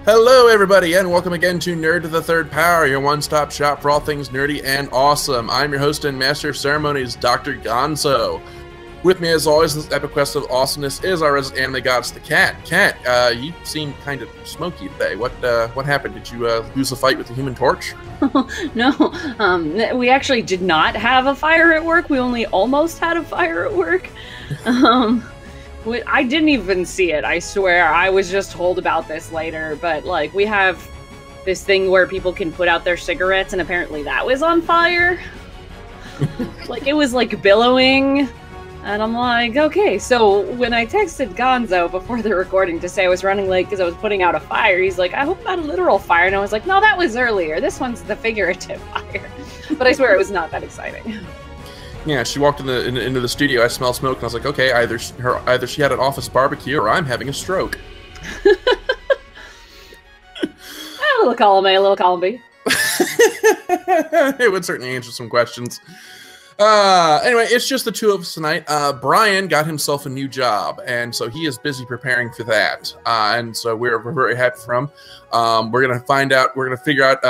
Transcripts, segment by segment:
Hello, everybody, and welcome again to Nerd to the Third Power, your one-stop shop for all things nerdy and awesome. I'm your host and master of ceremonies, Dr. Gonzo. With me, as always, in this epic quest of awesomeness is our resident anime goddess, the Cat. Cat, you seem kind of smoky today. What happened? Did you lose a fight with the Human Torch? No, we actually did not have a fire at work. We only almost had a fire at work. I didn't even see it, I swear. I was just told about this later, but like we have this thing where people can put out their cigarettes, and apparently that was on fire. Like it was like billowing, and I'm like, okay. So when I texted Gonzo before the recording to say I was running late because I was putting out a fire, he's like, I hope not a literal fire. And I was like, no, that was earlier. This one's the figurative fire. But I swear it was not that exciting. Yeah, she walked into the studio. I smelled smoke, and I was like, okay, either she had an office barbecue, or I'm having a stroke. A little column A, a little column B. It would certainly answer some questions. Anyway, it's just the two of us tonight. Brian got himself a new job, and so he is busy preparing for that. And so we're very happy for him. We're gonna find out. We're gonna figure out,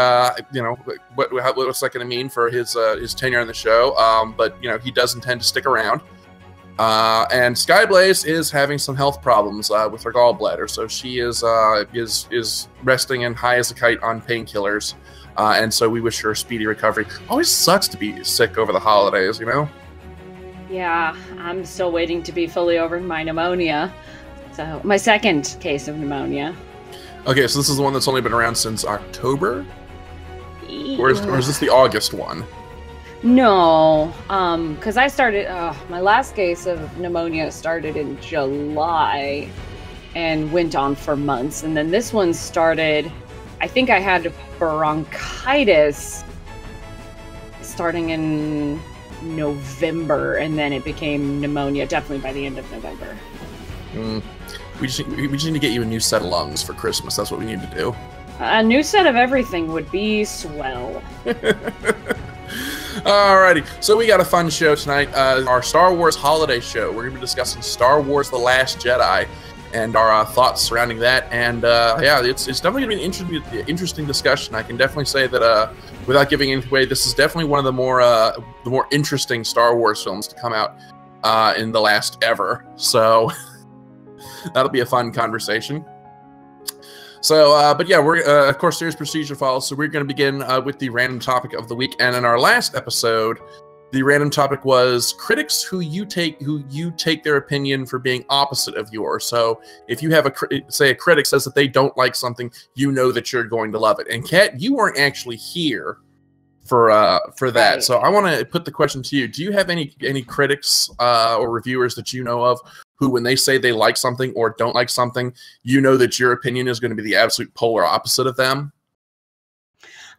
what's that gonna mean for his tenure on the show. But he does intend to stick around. And Skyblaze is having some health problems with her gallbladder, so she is resting and high as a kite on painkillers. And so we wish her a speedy recovery. Always sucks to be sick over the holidays, Yeah, I'm still waiting to be fully over my pneumonia. So, my second case of pneumonia. Okay, so this is the one that's only been around since October? Or is this the August one? No, because I started, my last case of pneumonia started in July and went on for months. And then this one started, I think I had bronchitis starting in November, and then it became pneumonia definitely by the end of November. We just need to get you a new set of lungs for Christmas. That's what we need to do. A new set of everything would be swell. Alrighty, so we got a fun show tonight. Our Star Wars holiday show. We're going to be discussing Star Wars The Last Jedi and our thoughts surrounding that. And yeah, it's definitely going to be an interesting discussion. I can definitely say that without giving anything away, this is definitely one of the more interesting Star Wars films to come out in the last ever. So that'll be a fun conversation. So, but yeah, we're of course there's procedure follows. So we're going to begin with the random topic of the week. And in our last episode, the random topic was critics who you take their opinion for being opposite of yours. So if you have a critic says that they don't like something, you know that you're going to love it. And Kat, you weren't actually here for that. Right. So I want to put the question to you. Do you have any critics or reviewers that you know of who, when they say they like something or don't like something, you know that your opinion is going to be the absolute polar opposite of them?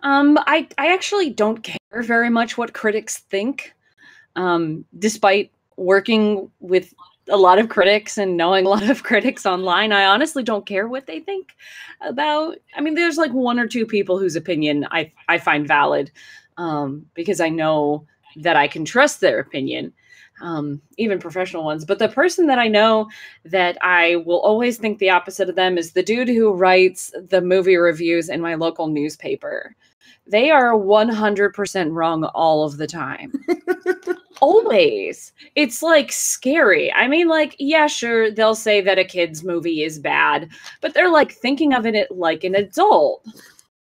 I actually don't care very much what critics think. Despite working with a lot of critics and knowing a lot of critics online, I honestly don't care what they think about. I mean, there's like one or two people whose opinion I find valid, because I know that I can trust their opinion, even professional ones. But the person that I know that I will always think the opposite of them is the dude who writes the movie reviews in my local newspaper. They are 100% wrong all of the time. Always. It's like scary. I mean, like, yeah, sure, they'll say that a kid's movie is bad, but they're like thinking of it like an adult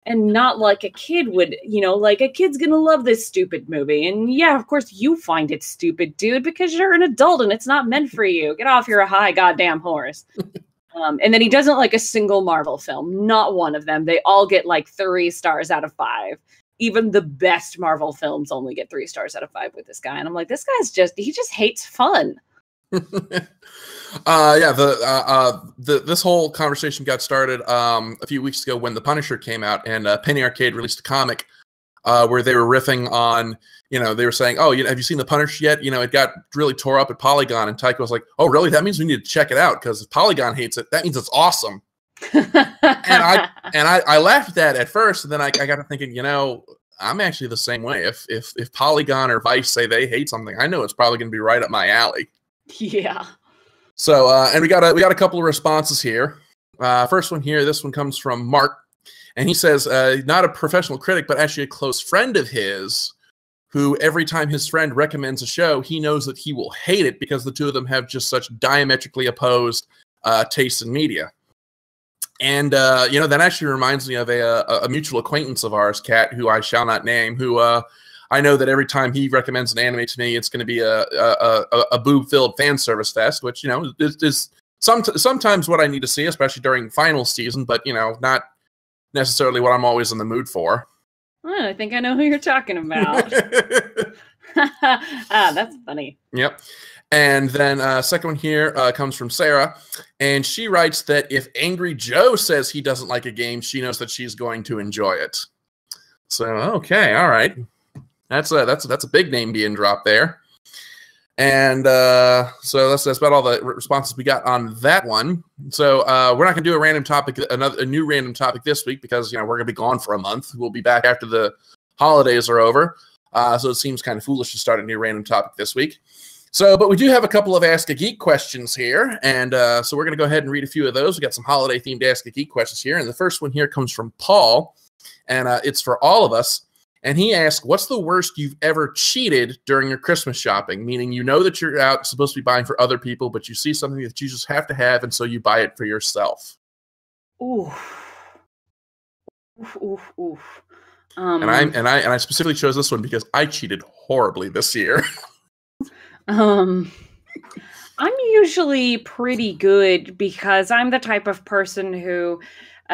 and not like a kid would, like a kid's gonna love this stupid movie. And yeah, of course you find it stupid, dude, because you're an adult and it's not meant for you. Get off your high goddamn horse. And then he doesn't like a single Marvel film. Not one of them. They all get like 3 stars out of 5. Even the best Marvel films only get 3 stars out of 5 with this guy. And I'm like, this guy's he just hates fun. Yeah, this whole conversation got started a few weeks ago when The Punisher came out, and Penny Arcade released a comic where they were riffing on, they were saying, oh, have you seen The Punisher yet? It got really tore up at Polygon, and Tycho was like, oh, really? That means we need to check it out, because if Polygon hates it, that means it's awesome. and I laughed at that at first, and then I got to thinking, I'm actually the same way. If Polygon or Vice say they hate something, I know it's probably going to be right up my alley. Yeah. So, and we got a couple of responses here. First one here. This one comes from Mark. And he says, not a professional critic, but actually a close friend of his, who every time his friend recommends a show, he knows that he will hate it because the two of them have just such diametrically opposed tastes in media. And, that actually reminds me of a mutual acquaintance of ours, Kat, who I shall not name, who I know that every time he recommends an anime to me, it's going to be a boob-filled fan service fest, which, is sometimes what I need to see, especially during final season, but, not necessarily what I'm always in the mood for. I think I know who you're talking about. That's funny. Yep. And then second one here comes from Sarah, and she writes that if Angry Joe says he doesn't like a game, she knows that she's going to enjoy it. So okay, all right, that's a big name being dropped there. And so that's about all the responses we got on that one. So we're not going to do a random topic, a new random topic this week because we're going to be gone for a month. We'll be back after the holidays are over. So it seems kind of foolish to start a new random topic this week. So, but we do have a couple of Ask a Geek questions here, and so we're going to go ahead and read a few of those. We got some holiday-themed Ask a Geek questions here, and the first one here comes from Paul, and it's for all of us. And he asked, what's the worst you've ever cheated during your Christmas shopping? Meaning that you're out supposed to be buying for other people, but you see something that you just have to have, and so you buy it for yourself. Ooh. Oof. And I specifically chose this one because I cheated horribly this year. I'm usually pretty good because I'm the type of person who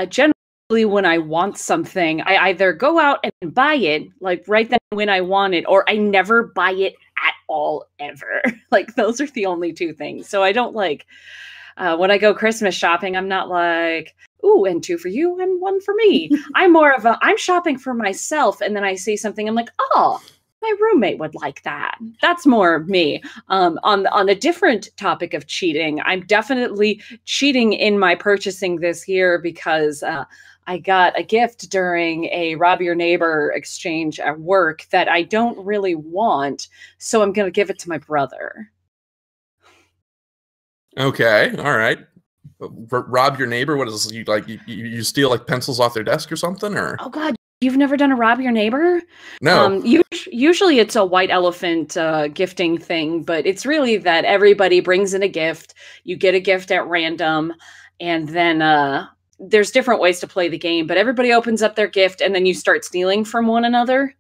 generally when I want something, I either go out and buy it, like right then when I want it, or I never buy it at all, ever. Like, those are the only two things. So I don't when I go Christmas shopping, I'm not like, ooh, and 2 for you and 1 for me. I'm more of I'm shopping for myself, and then I see something, I'm like, oh, my roommate would like that. That's more me. On a different topic of cheating, I'm definitely cheating in my purchasing this year because I got a gift during a Rob Your Neighbor exchange at work that I don't really want, so I'm going to give it to my brother. Okay, all right. Rob Your Neighbor, what is this? You steal like pencils off their desk or something, or? Oh God, you've never done a Rob Your Neighbor? No. Usually it's a white elephant gifting thing, but it's really that everybody brings in a gift. You get a gift at random, and then there's different ways to play the game, but everybody opens up their gift and then you start stealing from one another.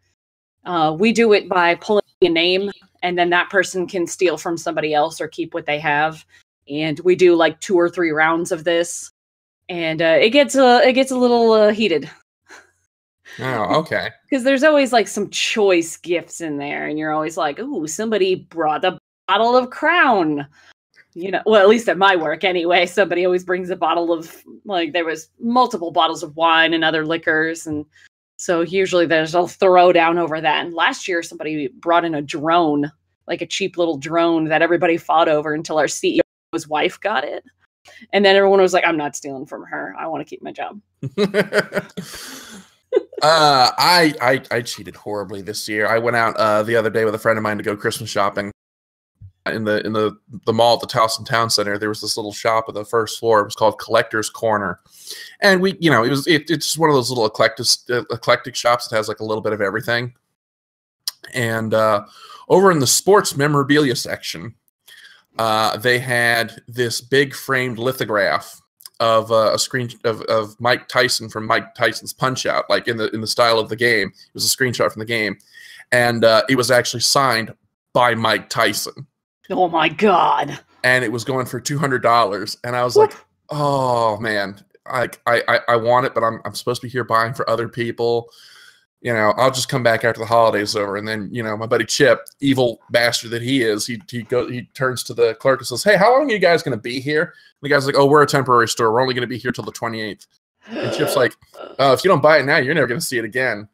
We do it by pulling a name, and then that person can steal from somebody else or keep what they have. And we do like 2 or 3 rounds of this, and it gets a little heated. Oh, okay. Because there's always like some choice gifts in there, and you're always like, ooh, somebody brought a bottle of Crown. Well, at least at my work anyway, somebody always brings a bottle of, like, there was multiple bottles of wine and other liquors. And so usually there's a throwdown over that. And last year, somebody brought in a drone, like a cheap little drone that everybody fought over until our CEO's wife got it. And then everyone was like, I'm not stealing from her. I want to keep my job. I cheated horribly this year. I went out the other day with a friend of mine to go Christmas shopping. In the mall at the Tyson Town Center, there was this little shop on the first floor. It was called Collector's Corner, and it's just one of those little eclectic shops that has like a little bit of everything. And over in the sports memorabilia section, they had this big framed lithograph of a screen of Mike Tyson from Mike Tyson's Punch-Out, like in the style of the game. It was a screenshot from the game, and it was actually signed by Mike Tyson. Oh my God. And it was going for $200. And I was like, oh man, I want it, but I'm supposed to be here buying for other people. I'll just come back after the holidays over. And then, my buddy Chip, evil bastard that he is, he turns to the clerk and says, hey, how long are you guys going to be here? And the guy's like, oh, we're a temporary store. We're only going to be here till the 28th. And Chip's like, oh, if you don't buy it now, you're never going to see it again.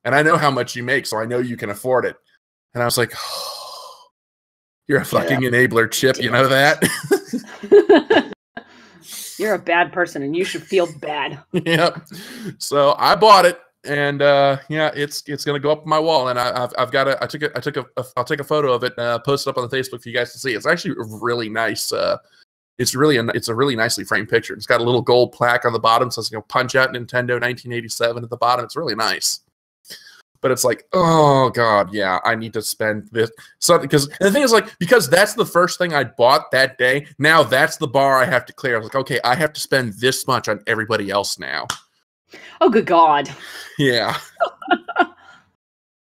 And I know how much you make, so I know you can afford it. And I was like, oh, you're a fucking enabler, Chip. You know that? You're a bad person, and you should feel bad. Yep. So I bought it, and it's gonna go up on my wall. And I've got I'll take a photo of it, post it up on the Facebook for you guys to see. It's actually a really nice It's a really nicely framed picture. It's got a little gold plaque on the bottom, so it's Punch Out Nintendo 1987 at the bottom. It's really nice. But it's like, oh god, yeah, I need to spend this. So because the thing is, like, because that's the first thing I bought that day. Now that's the bar I have to clear. I was like, okay, I have to spend this much on everybody else now. Oh, good god. Yeah.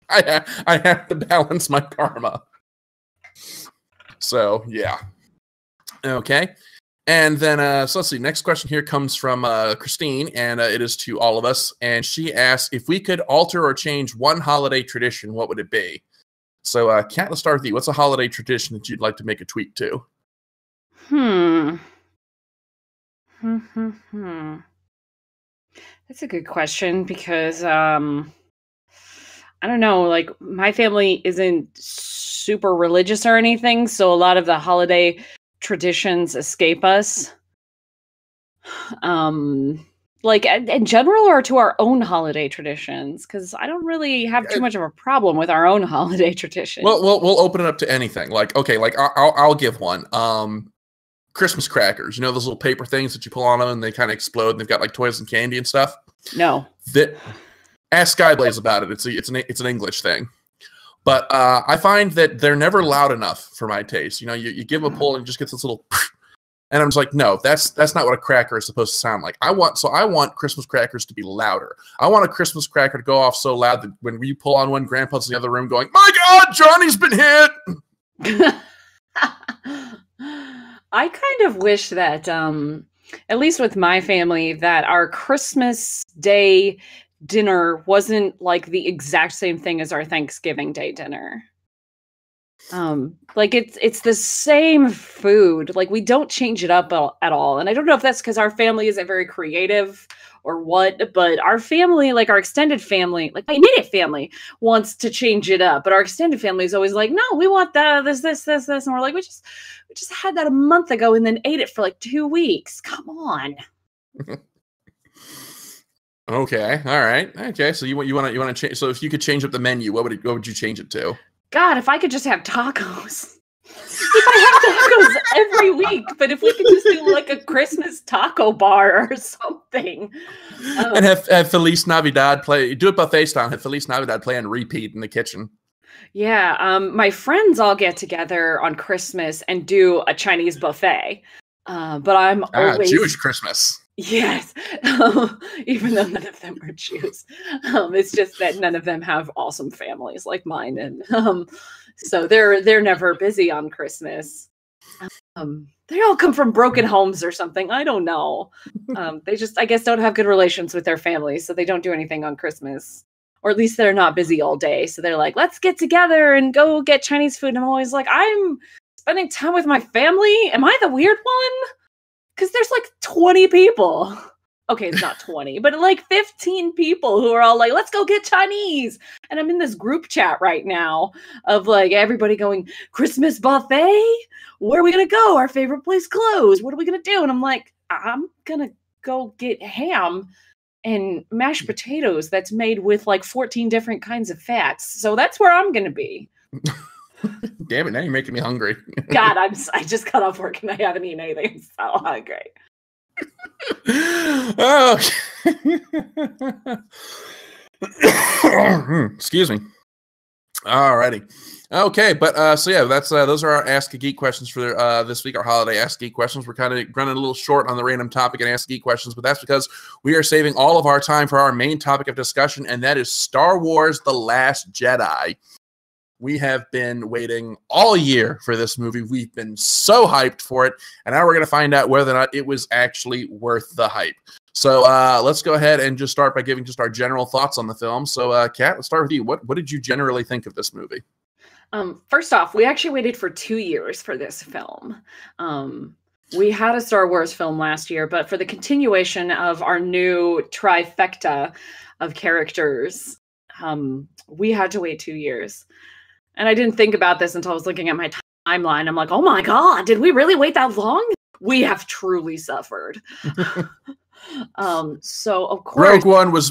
I have to balance my karma. So yeah. Okay. And then, so let's see. Next question here comes from Christine, and it is to all of us. And she asks, if we could alter or change one holiday tradition, what would it be? So, Kat, let's start with you. What's a holiday tradition that you'd like to make a tweak to? That's a good question because, I don't know, like, my family isn't super religious or anything, so a lot of the holiday traditions escape us, like in general, or to our own holiday traditions, because I don't really have too much of a problem with our own holiday traditions. Well, we'll open it up to anything. Like, okay, like I'll give one. Christmas crackers. You know those little paper things that you pull on them and they kind of explode and they've got like toys and candy and stuff? No. Ask Skyblaze about it. It's an English thing. But I find that they're never loud enough for my taste. You know, you give them a pull and it just gets this little, and I'm just like, no, that's not what a cracker is supposed to sound like. I want Christmas crackers to be louder. I want a Christmas cracker to go off so loud that when you pull on one, Grandpa's in the other room going, "My God, Johnny's been hit." I kind of wish that, at least with my family, that our Christmas Day dinner wasn't like the exact same thing as our Thanksgiving Day dinner. Like it's the same food. Like we don't change it up at all. And I don't know if that's because our family isn't very creative or what, but our family, like our extended family, like my immediate family wants to change it up. But our extended family is always like, no, we want this. And we're like, we just had that a month ago and then ate it for like 2 weeks. Come on. Okay, all right, okay. So you want to change? So if you could change up the menu, what would you change it to? God, if I could just have tacos. If I have tacos every week, but if we could just do like a Christmas taco bar or something, and have Feliz Navidad play. Do it buffet style. Have Feliz Navidad play and repeat in the kitchen. Yeah, my friends all get together on Christmas and do a Chinese buffet. But I'm always Jewish Christmas. Yes, even though none of them are Jews. It's just that none of them have awesome families like mine, and so they're never busy on Christmas. They all come from broken homes or something. I don't know. They just, I guess, don't have good relations with their families, so they don't do anything on Christmas. Or at least they're not busy all day. So they're like, let's get together and go get Chinese food. And I'm always like, I'm spending time with my family. Am I the weird one? Because there's like 20 people. Okay, it's not 20, but like 15 people who are all like, let's go get Chinese. And I'm in this group chat right now of like everybody going, Christmas buffet? Where are we going to go? Our favorite place closed. What are we going to do? And I'm like, I'm going to go get ham and mashed potatoes that's made with like 14 different kinds of fats. So that's where I'm going to be. Damn it, now you're making me hungry. God, I just got off work and I haven't eaten anything. I'm so hungry. Oh, excuse me. Alrighty. Okay, but so yeah, that's those are our Ask a Geek questions for this week, our holiday Ask a Geek questions. We're kind of running a little short on the random topic and Ask a Geek questions, but that's because we are saving all of our time for our main topic of discussion, and that is Star Wars: The Last Jedi. We have been waiting all year for this movie. We've been so hyped for it, and now we're going to find out whether or not it was actually worth the hype. So let's go ahead and just start by giving just our general thoughts on the film. So, Kat, let's start with you. What did you generally think of this movie? First off, we actually waited for 2 years for this film. We had a Star Wars film last year, but for the continuation of our new trifecta of characters, we had to wait 2 years. And I didn't think about this until I was looking at my timeline. I'm like, oh my God, did we really wait that long? We have truly suffered. So of course, Rogue One was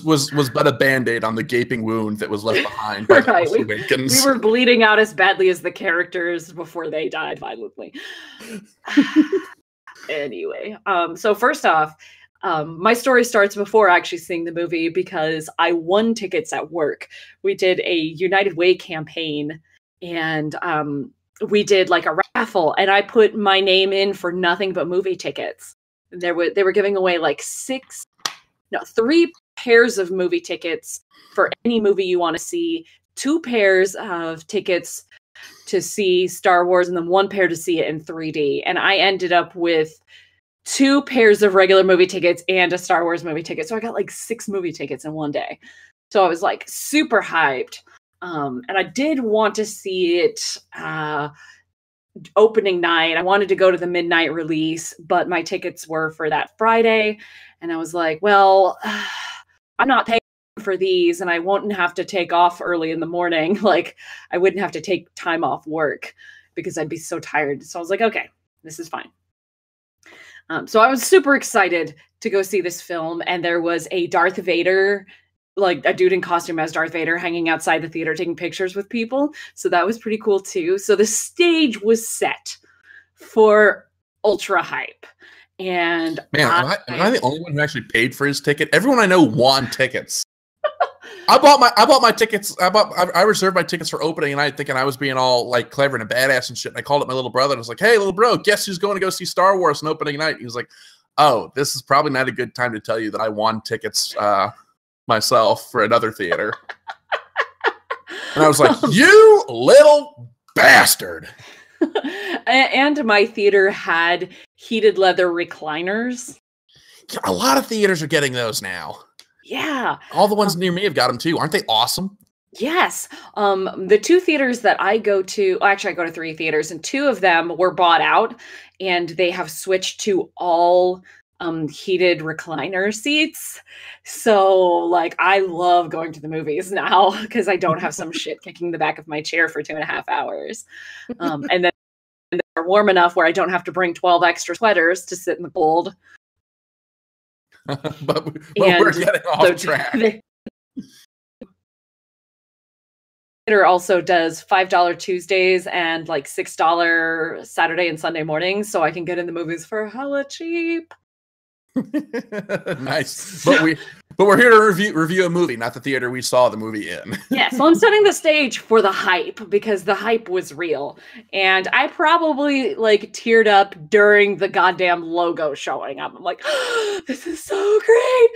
but a Band-Aid on the gaping wound that was left behind by right. Force Awakens. We were bleeding out as badly as the characters before they died violently. Anyway, so first off, my story starts before actually seeing the movie because I won tickets at work. We did a United Way campaign, and we did like a raffle, and I put my name in for nothing but movie tickets. They were giving away like 3 pairs of movie tickets for any movie you want to see, 2 pairs of tickets to see Star Wars, and then 1 pair to see it in 3D. And I ended up with 2 pairs of regular movie tickets and a Star Wars movie ticket. So I got like 6 movie tickets in one day. So I was like super hyped. And I did want to see it opening night. I wanted to go to the midnight release, but my tickets were for that Friday. And I was like, well, I'm not paying for these, and I won't have to take off early in the morning. Like, I wouldn't have to take time off work because I'd be so tired. So I was like, okay, this is fine. So I was super excited to go see this film, and there was a Darth Vader, like a dude in costume as Darth Vader, hanging outside the theater taking pictures with people. So that was pretty cool too. So the stage was set for ultra hype. And man, am I the only one who actually paid for his ticket? Everyone I know won tickets. I bought my tickets. I reserved my tickets for opening night, thinking I was being all like clever and a badass and shit. And I called up my little brother and I was like, "Hey, little bro, guess who's going to go see Star Wars on opening night?" He was like, "Oh, this is probably not a good time to tell you that I won tickets myself for another theater." And I was like, "You little bastard!" And my theater had heated leather recliners. A lot of theaters are getting those now. Yeah. All the ones near me have got them too. Aren't they awesome? Yes. The 2 theaters that I go to, actually I go to 3 theaters, and 2 of them were bought out, and they have switched to all heated recliner seats. So like, I love going to the movies now because I don't have some shit kicking the back of my chair for 2.5 hours. And then they're warm enough where I don't have to bring 12 extra sweaters to sit in the cold. but we're getting off track. Theater also does $5 Tuesdays and like $6 Saturday and Sunday mornings, so I can get in the movies for hella cheap. Nice. But we're here to review a movie, not the theater we saw the movie in. Yeah, so I'm setting the stage for the hype because the hype was real. And I probably like teared up during the goddamn logo showing up. I'm like, oh, this is so great.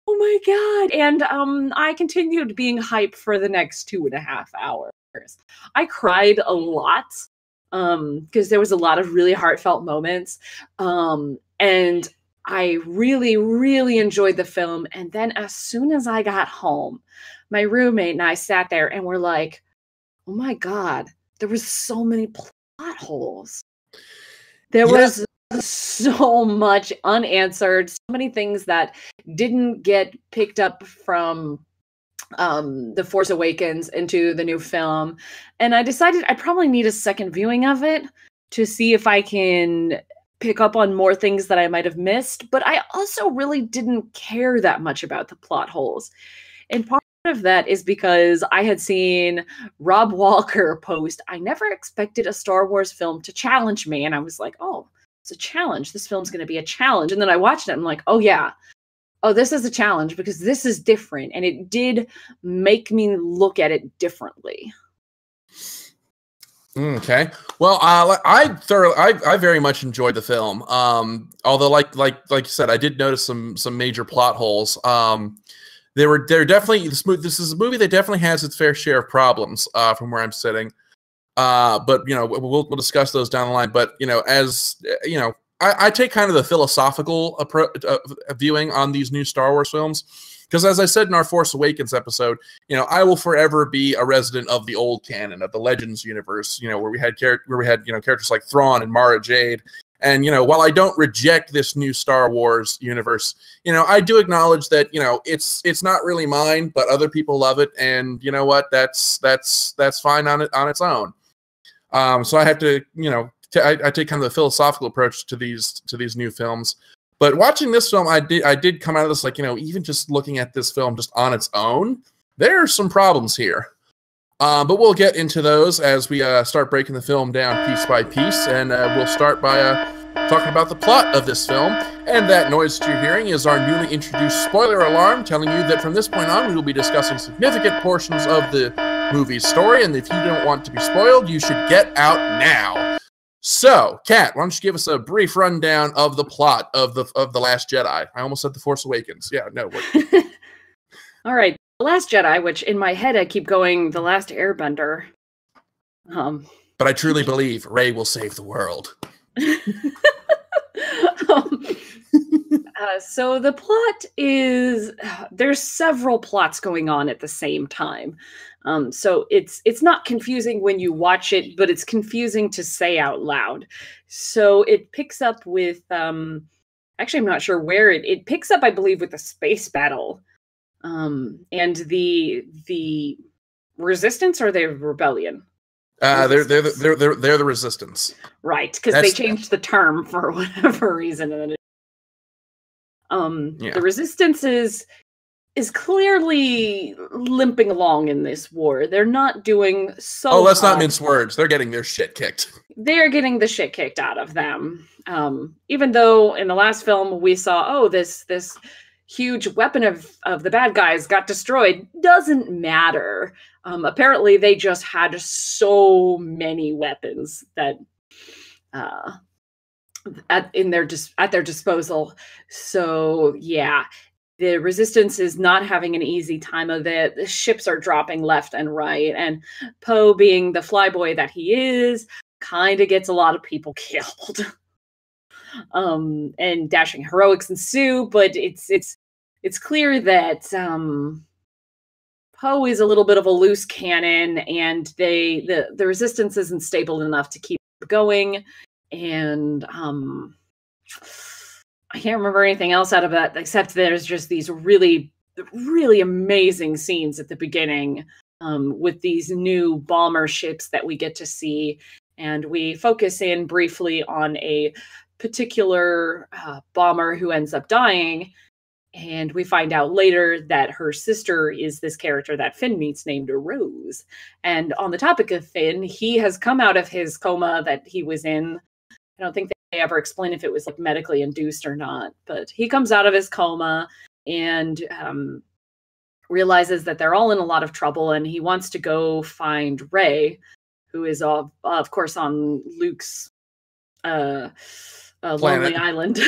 Oh my God. And I continued being hyped for the next 2.5 hours. I cried a lot because there was a lot of really heartfelt moments. And I really, really enjoyed the film. And then as soon as I got home, my roommate and I sat there and we're like, oh my God, there was so many plot holes. There was so much unanswered, so many things that didn't get picked up from The Force Awakens into the new film. And I decided I probably need a second viewing of it to see if I can pick up on more things that I might have missed, but I also really didn't care that much about the plot holes. And part of that is because I had seen Rob Walker post, I never expected a Star Wars film to challenge me. And I was like, oh, it's a challenge. This film's going to be a challenge. And then I watched it. And I'm like, oh yeah. Oh, this is a challenge because this is different. And it did make me look at it differently. Okay. Well, I very much enjoyed the film. Although, like you said, I did notice some major plot holes. They're definitely this is a movie that definitely has its fair share of problems from where I'm sitting. But you know, we'll discuss those down the line. But you know, as you know, I take kind of the philosophical approach viewing on these new Star Wars films. Because as I said in our Force Awakens episode, you know, I will forever be a resident of the old canon, of the Legends universe, you know, where we had characters like Thrawn and Mara Jade. And, you know, while I don't reject this new Star Wars universe, you know, I do acknowledge that, you know, it's not really mine, but other people love it. And you know what? That's fine on its own. So I have to, you know, I take kind of the philosophical approach to these new films. But watching this film, I did come out of this like, you know, even just looking at this film just on its own, there are some problems here. But we'll get into those as we start breaking the film down piece by piece, and we'll start by talking about the plot of this film. And that noise that you're hearing is our newly introduced spoiler alarm telling you that from this point on, we will be discussing significant portions of the movie's story. And if you don't want to be spoiled, you should get out now. So, Kat, why don't you give us a brief rundown of the plot of the Last Jedi? I almost said The Force Awakens. Yeah, no. All right. The Last Jedi, which in my head I keep going The Last Airbender. But I truly believe Rey will save the world. So the plot is there's several plots going on at the same time. So it's not confusing when you watch it, but it's confusing to say out loud. So it picks up with actually I'm not sure where it picks up, I believe, with the space battle. And the resistance or the rebellion? They're the resistance. Right, because they changed the term for whatever reason. And the resistance is clearly limping along in this war. They're not doing so Oh, let's not mince words. They're getting their shit kicked. They're getting the shit kicked out of them. Even though in the last film we saw, this huge weapon of the bad guys got destroyed, doesn't matter. Apparently they just had so many weapons that at their disposal. So yeah, the resistance is not having an easy time of it. The ships are dropping left and right, and Poe, being the flyboy that he is, kind of gets a lot of people killed. And dashing heroics ensue, but it's clear that Poe is a little bit of a loose cannon, and the resistance isn't stable enough to keep going. And I can't remember anything else out of that except there's just these really, really amazing scenes at the beginning with these new bomber ships that we get to see, and we focus in briefly on a particular bomber who ends up dying. And we find out later that her sister is this character that Finn meets named Rose. And on the topic of Finn, he has come out of his coma that he was in. I don't think they ever explain if it was like medically induced or not, but he comes out of his coma and realizes that they're all in a lot of trouble, and he wants to go find Rey, who is of course on Luke's lonely island.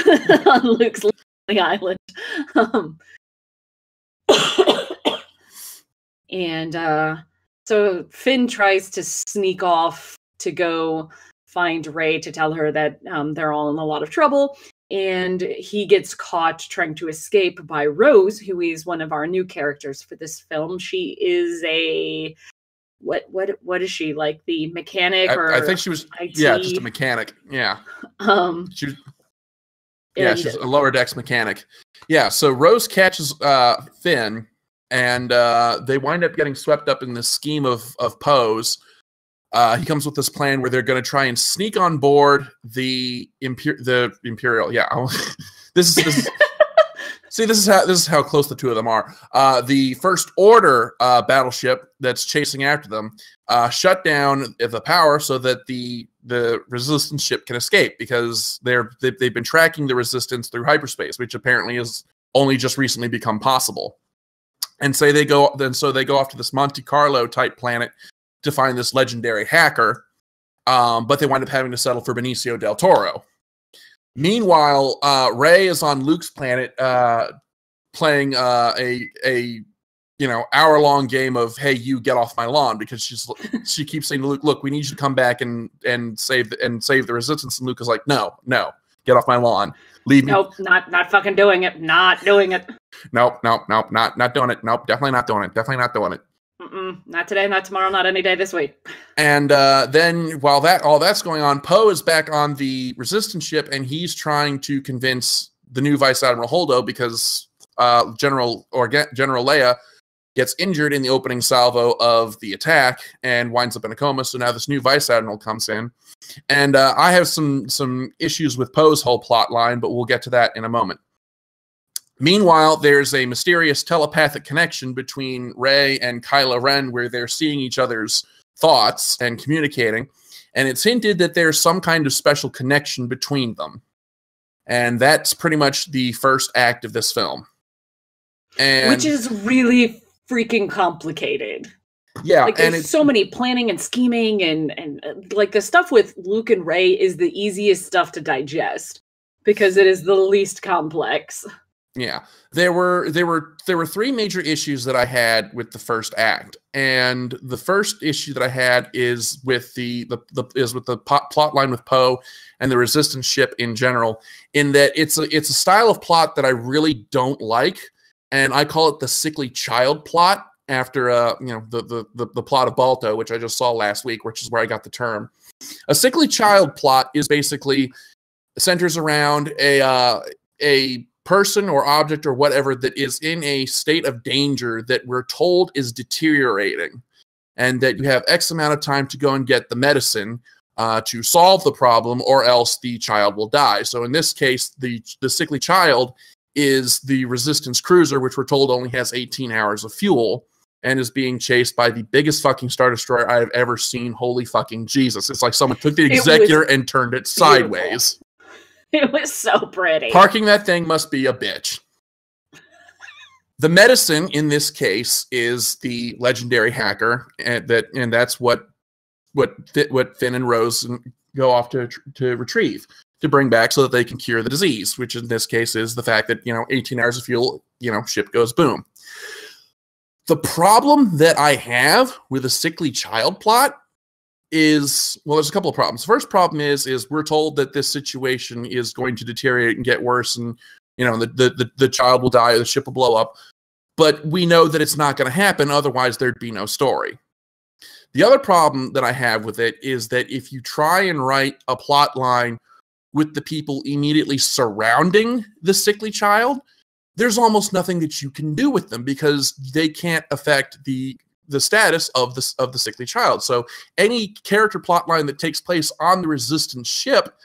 On Luke's lonely island. And so Finn tries to sneak off to go find Rey to tell her that they're all in a lot of trouble, and he gets caught trying to escape by Rose, who is one of our new characters for this film. She is a what is she, like the mechanic? I think she was IT? Yeah, just a mechanic. Yeah. She's a lower decks mechanic. Yeah, so Rose catches Finn, and they wind up getting swept up in this scheme of Poe's. He comes with this plan where they're going to try and sneak on board the Imperial. Yeah, this is see, this is how close the two of them are. The First Order battleship that's chasing after them shut down the power so that the Resistance ship can escape, because they've been tracking the Resistance through hyperspace, which apparently has only just recently become possible. And so they go off to this Monte Carlo type planet to find this legendary hacker, but they wind up having to settle for Benicio del Toro. Meanwhile, Rey is on Luke's planet playing a hour-long game of, hey, you get off my lawn, because she keeps saying to Luke, look, we need you to come back and save the Resistance. And Luke is like, no, get off my lawn. Leave me. Nope, not fucking doing it. Not doing it. Nope, not doing it. Nope, definitely not doing it. Definitely not doing it. Not today, not tomorrow, not any day this week. And then while all that's going on, Poe is back on the Resistance ship, and he's trying to convince the new Vice Admiral Holdo, because General Leia gets injured in the opening salvo of the attack and winds up in a coma. So now this new Vice Admiral comes in, and I have some issues with Poe's whole plot line, but we'll get to that in a moment. Meanwhile, there's a mysterious telepathic connection between Rey and Kylo Ren, where they're seeing each other's thoughts and communicating, and it's hinted that there's some kind of special connection between them. And that's pretty much the first act of this film. And which is really freaking complicated. Yeah, like and there's so many planning and scheming, and like the stuff with Luke and Rey is the easiest stuff to digest because it is the least complex. Yeah, there were three major issues that I had with the first act, and the first issue that I had is with the plot line with Poe and the Resistance ship in general. In that it's a style of plot that I really don't like, and I call it the sickly child plot after the plot of Balto, which I just saw last week, which is where I got the term. A sickly child plot is basically centers around a person or object or whatever that is in a state of danger that we're told is deteriorating, and that you have X amount of time to go and get the medicine to solve the problem, or else the child will die. So in this case, the sickly child is the Resistance cruiser, which we're told only has 18 hours of fuel and is being chased by the biggest fucking Star Destroyer I have ever seen. Holy fucking Jesus. It's like someone took the Executor and turned it sideways. It was so pretty. Parking that thing must be a bitch. The medicine in this case is the legendary hacker, and that's what Finn and Rose go off to retrieve, to bring back so that they can cure the disease, which in this case is the fact that, 18 hours of fuel, ship goes boom. The problem that I have with a sickly child plot is, well, there's a couple of problems. The first problem is we're told that this situation is going to deteriorate and get worse, and the child will die or the ship will blow up. But we know that it's not going to happen, otherwise there'd be no story. The other problem that I have with it is that if you try and write a plot line with the people immediately surrounding the sickly child, there's almost nothing that you can do with them because they can't affect the status of the sickly child. So any character plot line that takes place on the Resistance ship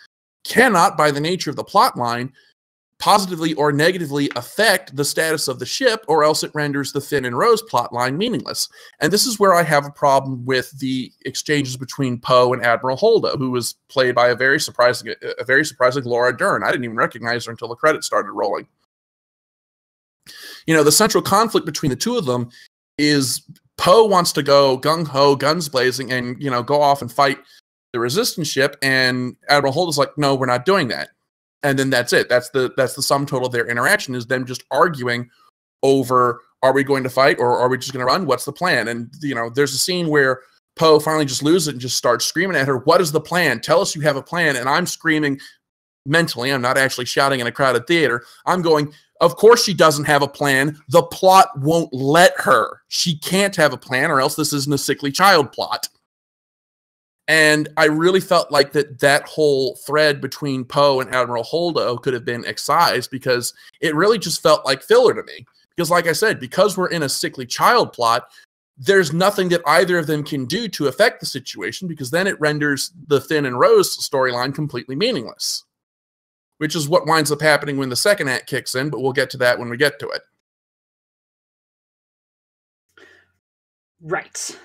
cannot, by the nature of the plot line, positively or negatively affect the status of the ship, or else it renders the Finn and Rose plotline meaningless. And this is where I have a problem with the exchanges between Poe and Admiral Holdo, who was played by a very surprising Laura Dern. I didn't even recognize her until the credits started rolling. The central conflict between the two of them is Poe wants to go gung-ho, guns blazing, and go off and fight the Resistance ship, and Admiral Holdo's like, no, we're not doing that. And then that's it. That's the sum total of their interaction, is them just arguing over, are we going to fight or are we just going to run? What's the plan? And, there's a scene where Poe finally just loses it and just starts screaming at her, what is the plan? Tell us you have a plan. And I'm screaming mentally. I'm not actually shouting in a crowded theater. I'm going, of course she doesn't have a plan. The plot won't let her. She can't have a plan, or else this isn't a sickly child plot. And I really felt like that whole thread between Poe and Admiral Holdo could have been excised, because it really just felt like filler to me. Because like I said, because we're in a sickly child plot, there's nothing that either of them can do to affect the situation, because then it renders the Finn and Rose storyline completely meaningless. Which is what winds up happening when the second act kicks in, but we'll get to that when we get to it. Right.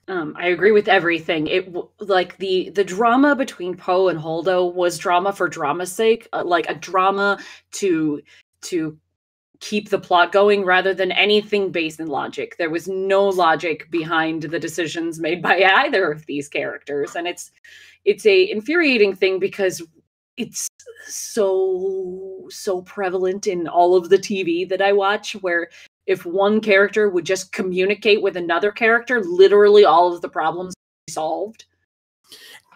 I agree with everything. The drama between Poe and Holdo was drama for drama's sake, like a drama to keep the plot going rather than anything based in logic. There was no logic behind the decisions made by either of these characters, and it's a infuriating thing because it's so prevalent in all of the TV that I watch, where if one character would just communicate with another character, literally all of the problems would be solved.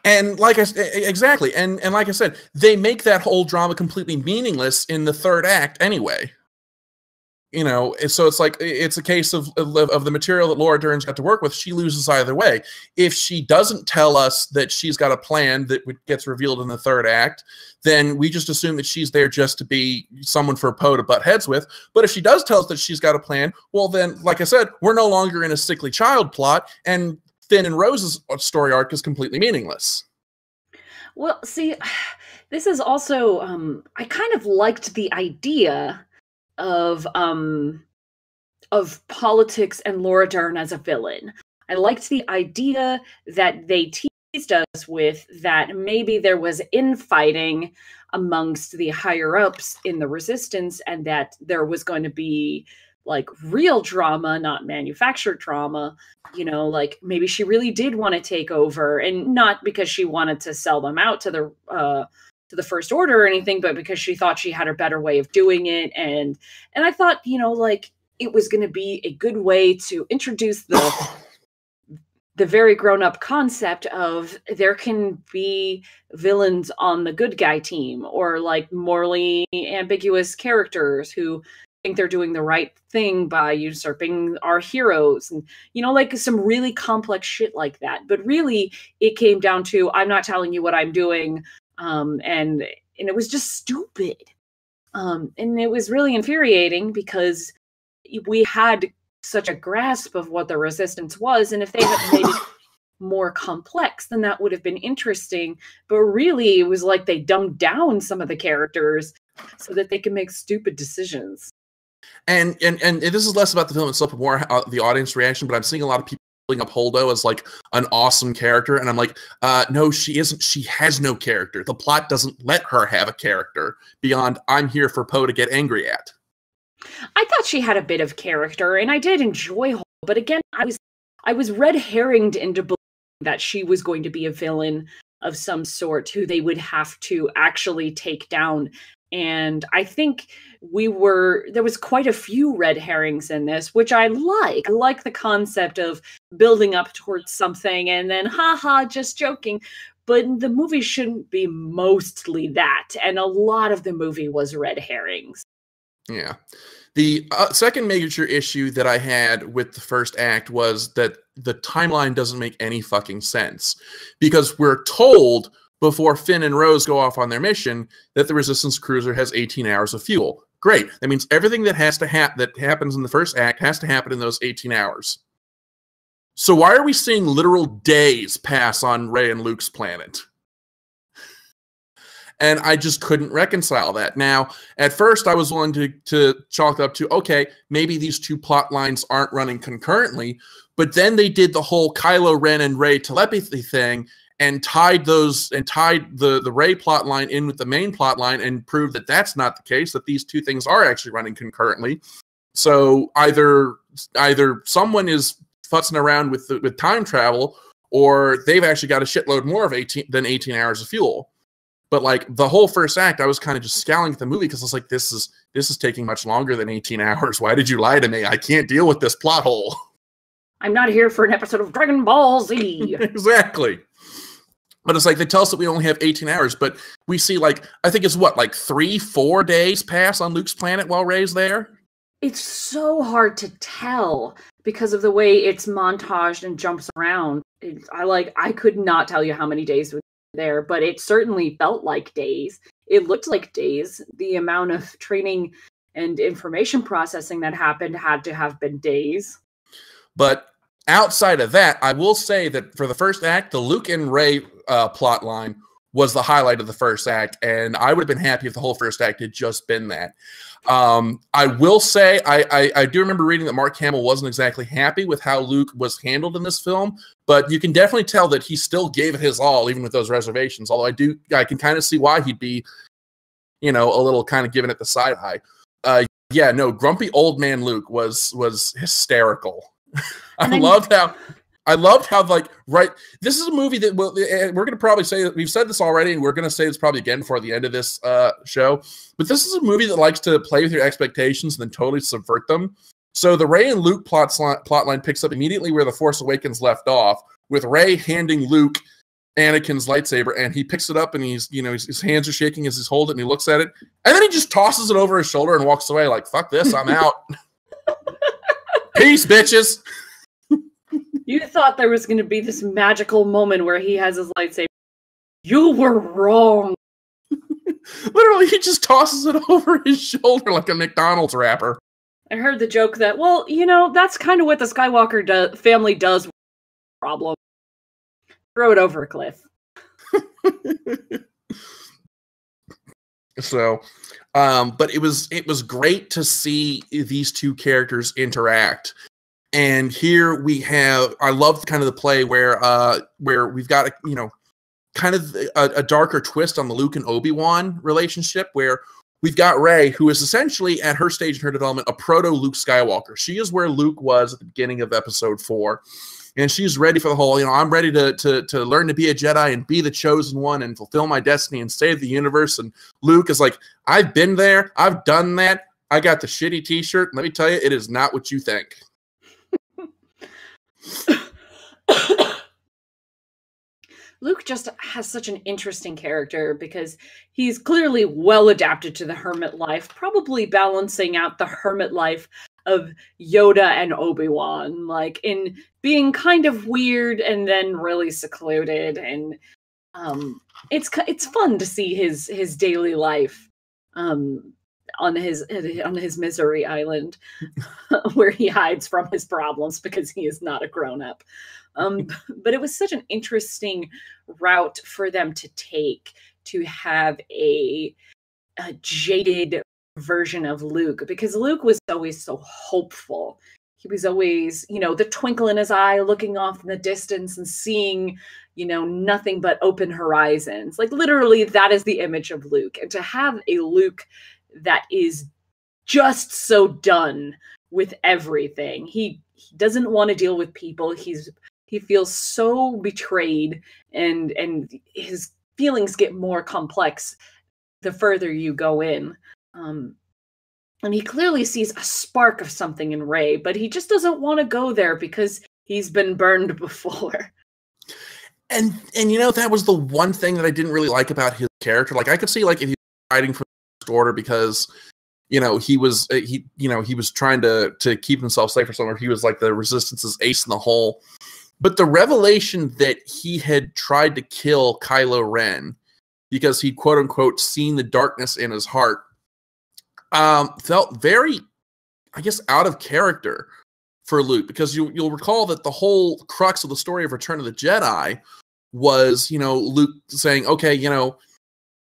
And like I said, exactly. And like I said, they make that whole drama completely meaningless in the third act anyway. So it's like, it's a case of the material that Laura Dern's got to work with. She loses either way. If she doesn't tell us that she's got a plan that gets revealed in the third act, then we just assume that she's there just to be someone for Poe to butt heads with. But if she does tell us that she's got a plan, well then, like I said, we're no longer in a sickly child plot, and Finn and Rose's story arc is completely meaningless. Well, see, this is also, I kind of liked the idea of politics and Laura Dern as a villain. I liked the idea that they teased us with, that maybe there was infighting amongst the higher ups in the resistance, and that there was going to be like real drama, not manufactured drama. You know, like maybe she really did want to take over, and not because she wanted to sell them out to the First Order or anything, but because she thought she had a better way of doing it. And I thought, you know, like it was going to be a good way to introduce the very grown-up concept of there can be villains on the good guy team, or like morally ambiguous characters who think they're doing the right thing by usurping our heroes, and you know, like some really complex shit like that. But really it came down to, I'm not telling you what I'm doing, and it was just stupid, and it was really infuriating because we had such a grasp of what the resistance was, and if they had made it more complex, then that would have been interesting. But really it was like they dumbed down some of the characters so that they can make stupid decisions. And this is less about the film itself, but more the audience reaction. But I'm seeing a lot of people pulling up Holdo as like an awesome character, and I'm like, no, she isn't. She has no character. The plot doesn't let her have a character beyond I'm here for Poe to get angry at. I thought she had a bit of character, and I did enjoy Holdo. But again, I was red herringed into believing that she was going to be a villain of some sort who they would have to actually take down. And I think there was quite a few red herrings in this, which I like. I like the concept of building up towards something and then, haha, just joking. But the movie shouldn't be mostly that. And a lot of the movie was red herrings. Yeah. The second major issue that I had with the first act was that the timeline doesn't make any fucking sense. Because we're told before Finn and Rose go off on their mission that the Resistance cruiser has 18 hours of fuel. Great. That means everything that has to that happens in the first act has to happen in those 18 hours. So why are we seeing literal days pass on Rey and Luke's planet? And I just couldn't reconcile that. Now, at first, I was willing to chalk it up to, okay, maybe these two plot lines aren't running concurrently, but then they did the whole Kylo Ren and Rey telepathy thing and tied the Rey plot line in with the main plot line and proved that that's not the case, that these two things are actually running concurrently. So either someone is futzing around with time travel, or they've actually got a shitload more of 18 hours of fuel. But like the whole first act, I was kind of just scowling at the movie because I was like, this is taking much longer than 18 hours. Why did you lie to me? I can't deal with this plot hole. I'm not here for an episode of Dragon Ball Z. Exactly. But it's like they tell us that we only have 18 hours, but we see like, I think it's what, like 3-4 days pass on Luke's planet while Rey's there? It's so hard to tell because of the way it's montaged and jumps around. I could not tell you how many days there, but it certainly felt like days. It looked like days. The amount of training and information processing that happened had to have been days. But outside of that, I will say that for the first act, the Luke and Rey plot line was the highlight of the first act, and I would have been happy if the whole first act had just been that. I will say, I do remember reading that Mark Hamill wasn't exactly happy with how Luke was handled in this film, but you can definitely tell that he still gave it his all, even with those reservations. Although I can kind of see why he'd be, a little kind of giving it the side eye. Yeah, no, grumpy old man Luke was hysterical. I loved how like, right, this is a movie that we're going to probably say that we've said this already, and we're going to say this probably again before the end of this show, but this is a movie that likes to play with your expectations and then totally subvert them. So the Rey and Luke plotline picks up immediately where The Force Awakens left off, with Rey handing Luke Anakin's lightsaber, and he picks it up, and his hands are shaking as he's holding it, and he looks at it, and then he just tosses it over his shoulder and walks away like, fuck this, I'm out. Peace, bitches. You thought there was going to be this magical moment where he has his lightsaber. You were wrong. Literally, he just tosses it over his shoulder like a McDonald's wrapper. I heard the joke that, well, that's kind of what the Skywalker family does. Problem. Throw it over a cliff. So, but it was great to see these two characters interact. And here we have, I love kind of the play where we've got, kind of a darker twist on the Luke and Obi-Wan relationship, where we've got Rey, who is essentially at her stage in her development a proto Luke Skywalker. She is where Luke was at the beginning of Episode 4, and she's ready for the whole, I'm ready to learn to be a Jedi and be the chosen one and fulfill my destiny and save the universe. And Luke is like, I've been there, I've done that. I got the shitty T-shirt. Let me tell you, it is not what you think. Luke just has such an interesting character because he's clearly well adapted to the hermit life, probably balancing out the hermit life of Yoda and Obi-Wan, like in being kind of weird and then really secluded. And it's fun to see his daily life on his misery island where he hides from his problems because he is not a grown-up. But it was such an interesting route for them to take, to have a jaded version of Luke, because Luke was always so hopeful. He was always, the twinkle in his eye, looking off in the distance and seeing, nothing but open horizons. Like literally that is the image of Luke. And to have a Luke that is just so done with everything. He doesn't want to deal with people. He feels so betrayed, and his feelings get more complex the further you go in. And he clearly sees a spark of something in Rey, but he just doesn't want to go there because he's been burned before. And that was the one thing that I didn't really like about his character. Like I could see like if he was fighting for the Order because he was trying to keep himself safe or something. He was like the Resistance's ace in the hole. But the revelation that he had tried to kill Kylo Ren because he quote unquote seen the darkness in his heart felt very, I guess, out of character for Luke, because you'll recall that the whole crux of the story of Return of the Jedi was, Luke saying, okay,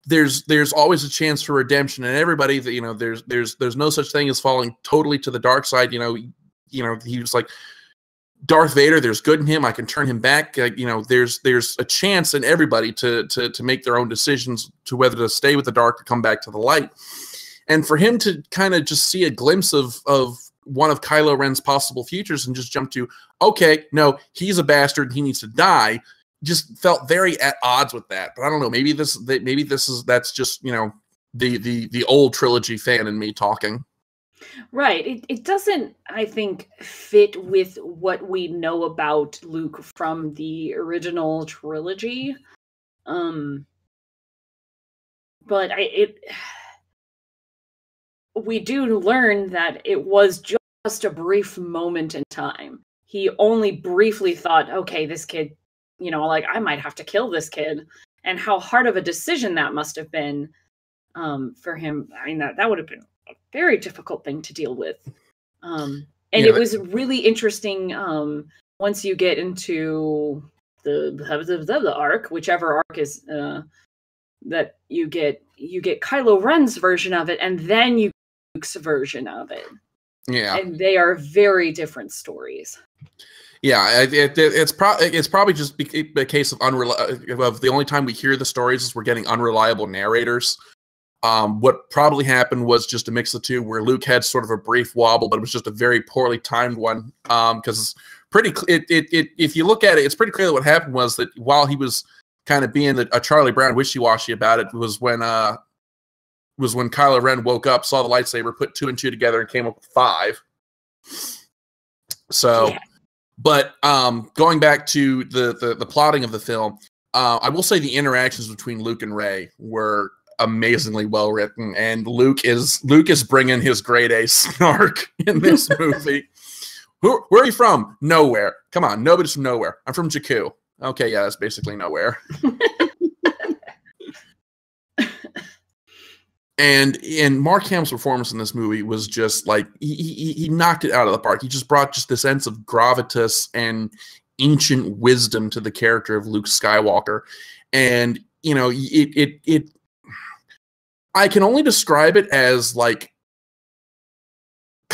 there's always a chance for redemption, and everybody that, there's no such thing as falling totally to the dark side. He was like, Darth Vader, there's good in him. I can turn him back. There's a chance in everybody to make their own decisions to whether to stay with the dark or come back to the light. And for him to kind of just see a glimpse of one of Kylo Ren's possible futures and just jump to, okay, no, he's a bastard, he needs to die, just felt very at odds with that. But I don't know, maybe that's just the old trilogy fan in me talking. Right. It doesn't, I think, fit with what we know about Luke from the original trilogy. But we do learn that it was just a brief moment in time. He only briefly thought, okay, this kid, I might have to kill this kid. And how hard of a decision that must have been for him. I mean, that would have been a very difficult thing to deal with. It was really interesting once you get into the arc, whichever arc is that you get Kylo Ren's version of it, and then you get Luke's version of it. Yeah, and they are very different stories. Yeah, it's probably just a case of the only time we hear the stories is we're getting unreliable narrators. What probably happened was just a mix of the two, where Luke had sort of a brief wobble, but it was just a very poorly timed one. Because if you look at it, it's pretty clear that what happened was that while he was kind of being a Charlie Brown wishy-washy about it, was when Kylo Ren woke up, saw the lightsaber, put 2 and 2 together, and came up with 5. So, yeah. But going back to the plotting of the film, I will say the interactions between Luke and Rey were amazingly well written, and Luke is bringing his grade A snark in this movie. Where are you from? Nowhere. Come on, nobody's from nowhere. I'm from Jakku. Okay, yeah, that's basically nowhere. And Mark Hamill's performance in this movie was just like he knocked it out of the park. He just brought just this sense of gravitas and ancient wisdom to the character of Luke Skywalker, and I can only describe it as like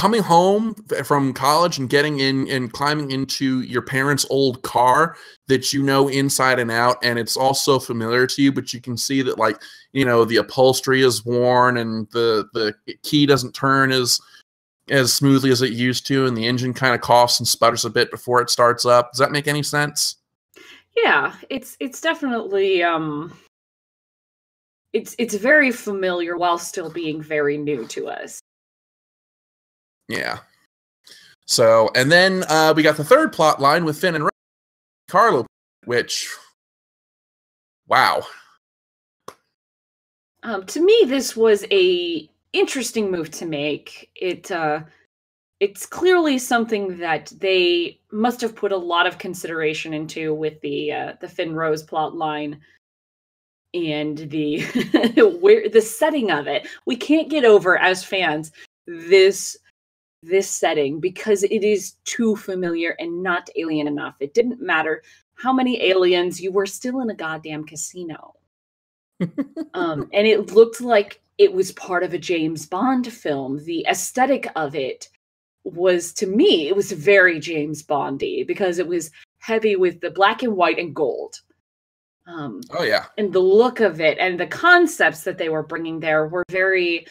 coming home from college and getting in and climbing into your parents' old car that you know inside and out, and it's all so familiar to you, but you can see that, like, you know, the upholstery is worn and the key doesn't turn as smoothly as it used to, and the engine kind of coughs and sputters a bit before it starts up. Does that make any sense? Yeah, it's definitely it's very familiar while still being very new to us. Yeah. So, and then we got the third plot line with Finn and Rey, Kylo, which, wow. To me, this was a interesting move to make. It's clearly something that they must have put a lot of consideration into with the Finn Rose plot line and the where the setting of it. We can't get over as fans this setting because it is too familiar and not alien enough. It didn't matter how many aliens, you were still in a goddamn casino. And it looked like it was part of a James Bond film. The aesthetic of it was, to me, it was very James Bondy because it was heavy with the black and white and gold. Oh yeah. And the look of it and the concepts that they were bringing there were very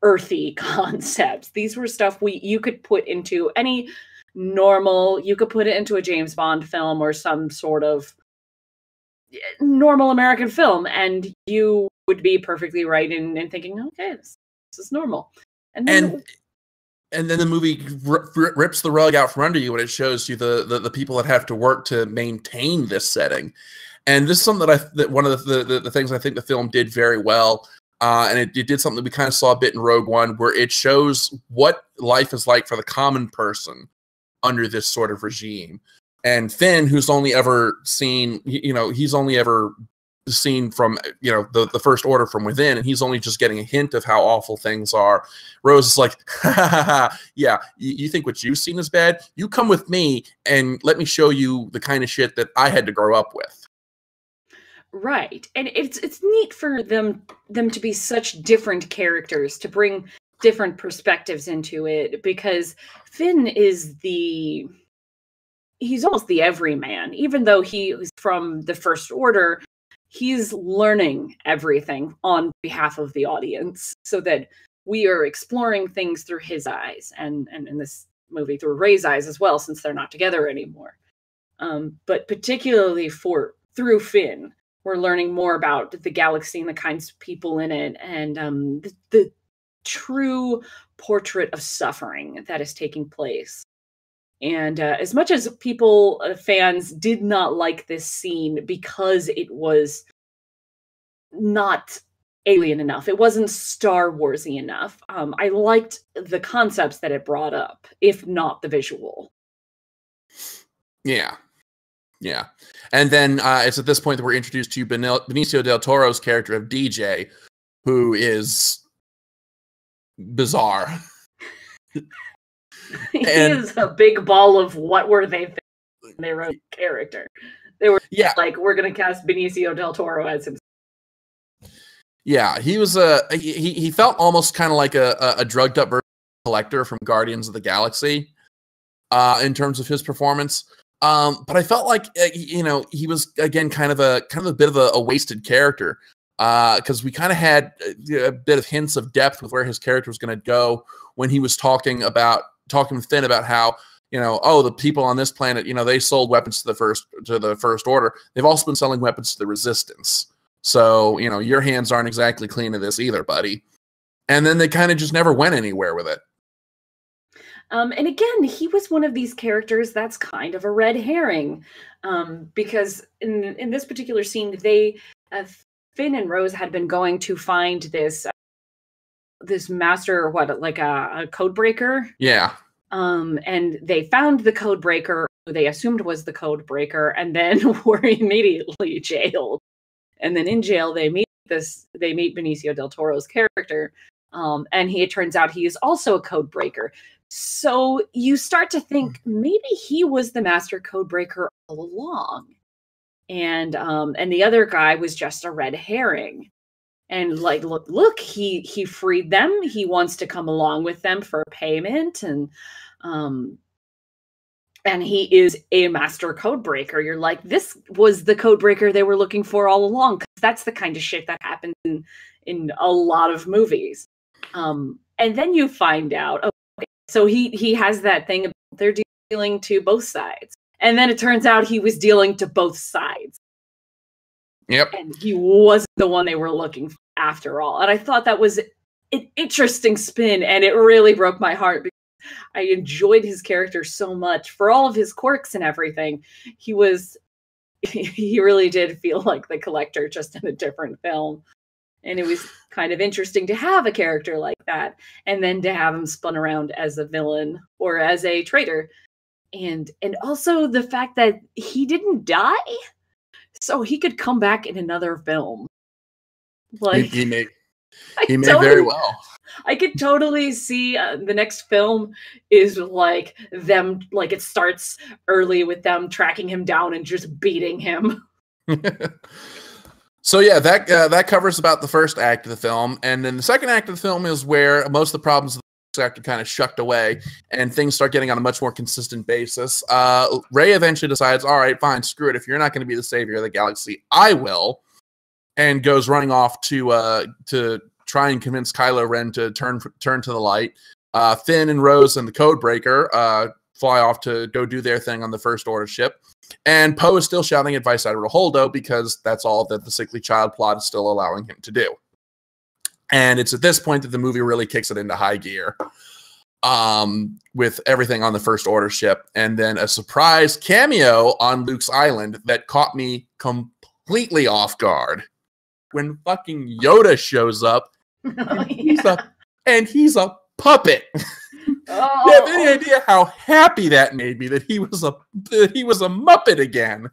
earthy concepts. These were stuff you could put into any normal, you could put it into a James Bond film or some sort of normal American film, and you would be perfectly right in thinking, okay, this is normal. And then the movie rips the rug out from under you when it shows you the people that have to work to maintain this setting. And this is something that one of the things I think the film did very well. And it did something that we kind of saw a bit in Rogue One, where it shows what life is like for the common person under this sort of regime. And Finn, who's only ever seen, he's only ever seen from, the First Order from within, and he's only just getting a hint of how awful things are. Rose is like, yeah, you think what you've seen is bad? You come with me and let me show you the kind of shit that I had to grow up with. Right. And it's neat for them to be such different characters, to bring different perspectives into it, because Finn is he's almost the everyman. Even though he is from the First Order, he's learning everything on behalf of the audience, so that we are exploring things through his eyes, and in this movie through Rey's eyes as well, since they're not together anymore. But particularly through Finn, we're learning more about the galaxy and the kinds of people in it, and the true portrait of suffering that is taking place. And as much as fans did not like this scene because it was not alien enough, it wasn't Star Warsy enough, I liked the concepts that it brought up, if not the visual. Yeah. Yeah. And then it's at this point that we're introduced to Benicio del Toro's character of DJ, who is bizarre. He is a big ball of what were they thinking when they wrote character. They were like, we're going to cast Benicio del Toro as himself. Yeah, he was he felt almost kind of like a drugged up version of Collector from Guardians of the Galaxy in terms of his performance. But I felt like he was again kind of a bit of a wasted character because we kind of had a bit of hints of depth with where his character was going to go when he was talking with Finn about how the people on this planet, they sold weapons to the First Order. They've also been selling weapons to the Resistance. So your hands aren't exactly clean of this either, buddy. And then they kind of just never went anywhere with it. And again, he was one of these characters that's kind of a red herring, because in this particular scene, Finn and Rose had been going to find this master, like a code breaker. Yeah. And they found the code breaker, who they assumed was the code breaker, and then were immediately jailed. And then in jail, they meet Benicio del Toro's character, and it turns out he is also a code breaker. So you start to think maybe he was the master code breaker all along, and the other guy was just a red herring. and like, look, he freed them. He wants to come along with them for payment, and he is a master code breaker. You're like, this was the code breaker they were looking for all along, because that's the kind of shit that happens in a lot of movies. And then you find out, okay, so he has that thing about they're dealing to both sides. And then it turns out he was dealing to both sides. Yep. And he wasn't the one they were looking for after all. And I thought that was an interesting spin, and it really broke my heart because I enjoyed his character so much for all of his quirks and everything. He really did feel like the Collector, just in a different film. And it was kind of interesting to have a character like that, and then to have him spun around as a villain or as a traitor. And also the fact that he didn't die, so he could come back in another film. Like he may very well. I could totally see the next film is like them, like it starts early with them tracking him down and just beating him. So yeah, that covers about the first act of the film, and then the second act of the film is where most of the problems of the first act are kind of shucked away, and things start getting on a much more consistent basis. Rey eventually decides, all right, fine, screw it. If you're not going to be the savior of the galaxy, I will, and goes running off to try and convince Kylo Ren to turn to the light. Finn and Rose and the Codebreaker fly off to go do their thing on the First Order ship. And Poe is still shouting advice at Holdo because that's all that the sickly child plot is still allowing him to do. And it's at this point that the movie really kicks it into high gear with everything on the First Order ship. And then a surprise cameo on Luke's island that caught me completely off guard. When fucking Yoda shows up, and he's a puppet. Oh. You have any idea how happy that made me that he was a Muppet again?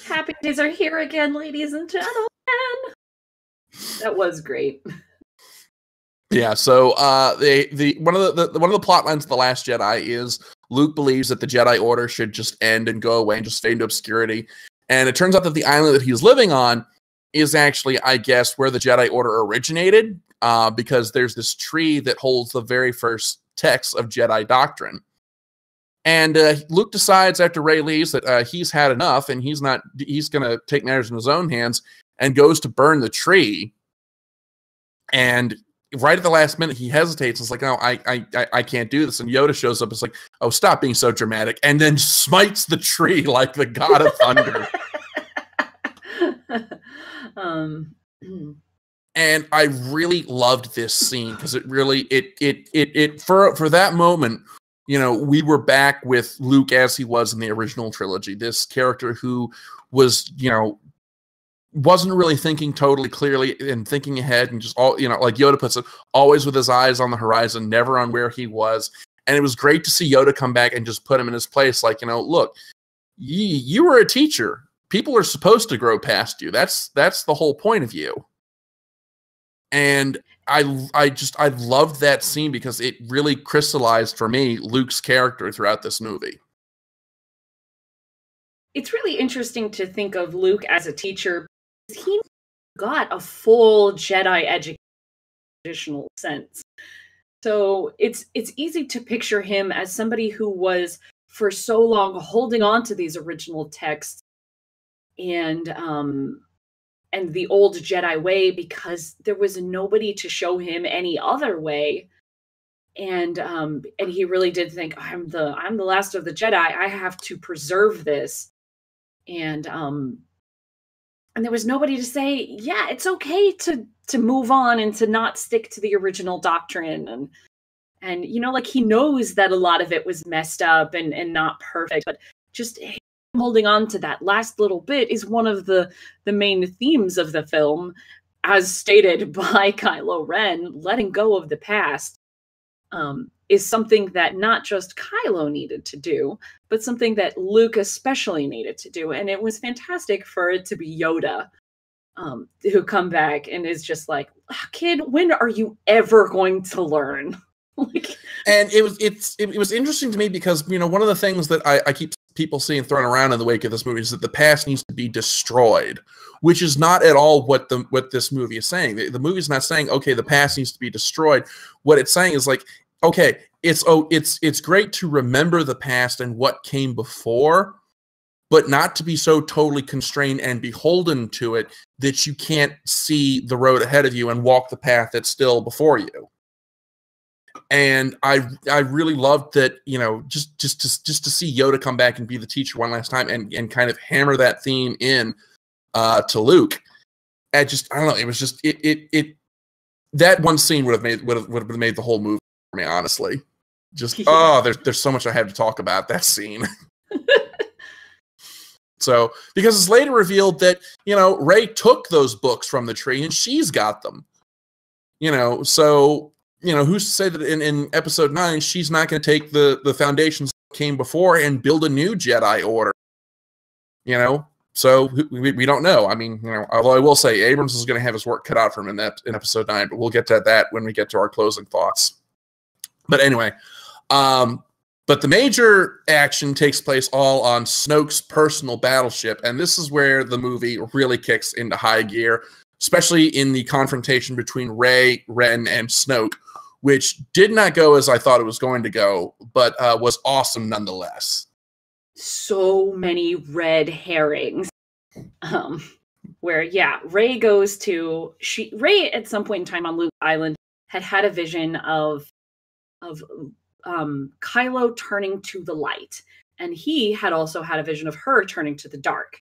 Happy days are here again, ladies and gentlemen. That was great. Yeah. So one of the plot lines of The Last Jedi is Luke believes that the Jedi Order should just end and go away and just fade into obscurity, and it turns out that the island that he's living on is actually, I guess, where the Jedi Order originated, because there's this tree that holds the very first text of Jedi doctrine. And Luke decides after Rey leaves that he's had enough, and he's going to take matters in his own hands, and goes to burn the tree. And right at the last minute, he hesitates. It's like, oh, I can't do this. And Yoda shows up. It's like, oh, stop being so dramatic. And then smites the tree like the god of thunder. And I really loved this scene because it really for that moment, you know, we were back with Luke as he was in the original trilogy. This character who was, you know, wasn't really thinking totally clearly and thinking ahead, and just all, you know, like Yoda puts it, always with his eyes on the horizon, never on where he was. And it was great to see Yoda come back and just put him in his place. Like, you know, look, you were a teacher. People are supposed to grow past you. That's the whole point of you. And I loved that scene because it really crystallized for me Luke's character throughout this movie. It's really interesting to think of Luke as a teacher. He got a full Jedi education in a traditional sense. So it's easy to picture him as somebody who was for so long holding on to these original texts and the old Jedi way, because there was nobody to show him any other way. And he really did think, I'm the last of the Jedi. I have to preserve this. And there was nobody to say, yeah, it's okay to move on and to not stick to the original doctrine. And you know, like, he knows that a lot of it was messed up and not perfect, but just holding on to that last little bit is one of the main themes of the film, as stated by Kylo Ren. Letting go of the past is something that not just Kylo needed to do, but something that Luke especially needed to do. And it was fantastic for it to be Yoda who come back and is just like, kid, when are you ever going to learn? Like, and it was interesting to me because, you know, one of the things that I keep people seeing thrown around in the wake of this movie is that the past needs to be destroyed, which is not at all what this movie is saying. The movie's not saying, okay, the past needs to be destroyed. What it's saying is like, okay, it's great to remember the past and what came before, but not to be so totally constrained and beholden to it that you can't see the road ahead of you and walk the path that's still before you. And I really loved that, you know, just to see Yoda come back and be the teacher one last time and kind of hammer that theme in to Luke. I don't know, it was just that one scene would have made the whole movie for me, honestly. Just there's so much I have to talk about that scene. So, because it's later revealed that, you know, Rey took those books from the tree and she's got them. You know, so, you know, who's to say that in episode 9 she's not going to take the foundations that came before and build a new Jedi Order? You know, so we don't know. I mean, you know, although I will say Abrams is going to have his work cut out for him in episode 9, but we'll get to that when we get to our closing thoughts. But anyway, but the major action takes place all on Snoke's personal battleship, and this is where the movie really kicks into high gear, especially in the confrontation between Rey, Ren, and Snoke, which did not go as I thought it was going to go, but was awesome nonetheless. So many red herrings. Where, yeah, Rey goes to... Rey, at some point in time on Luke Island, had a vision of Kylo turning to the light, and he had also had a vision of her turning to the dark.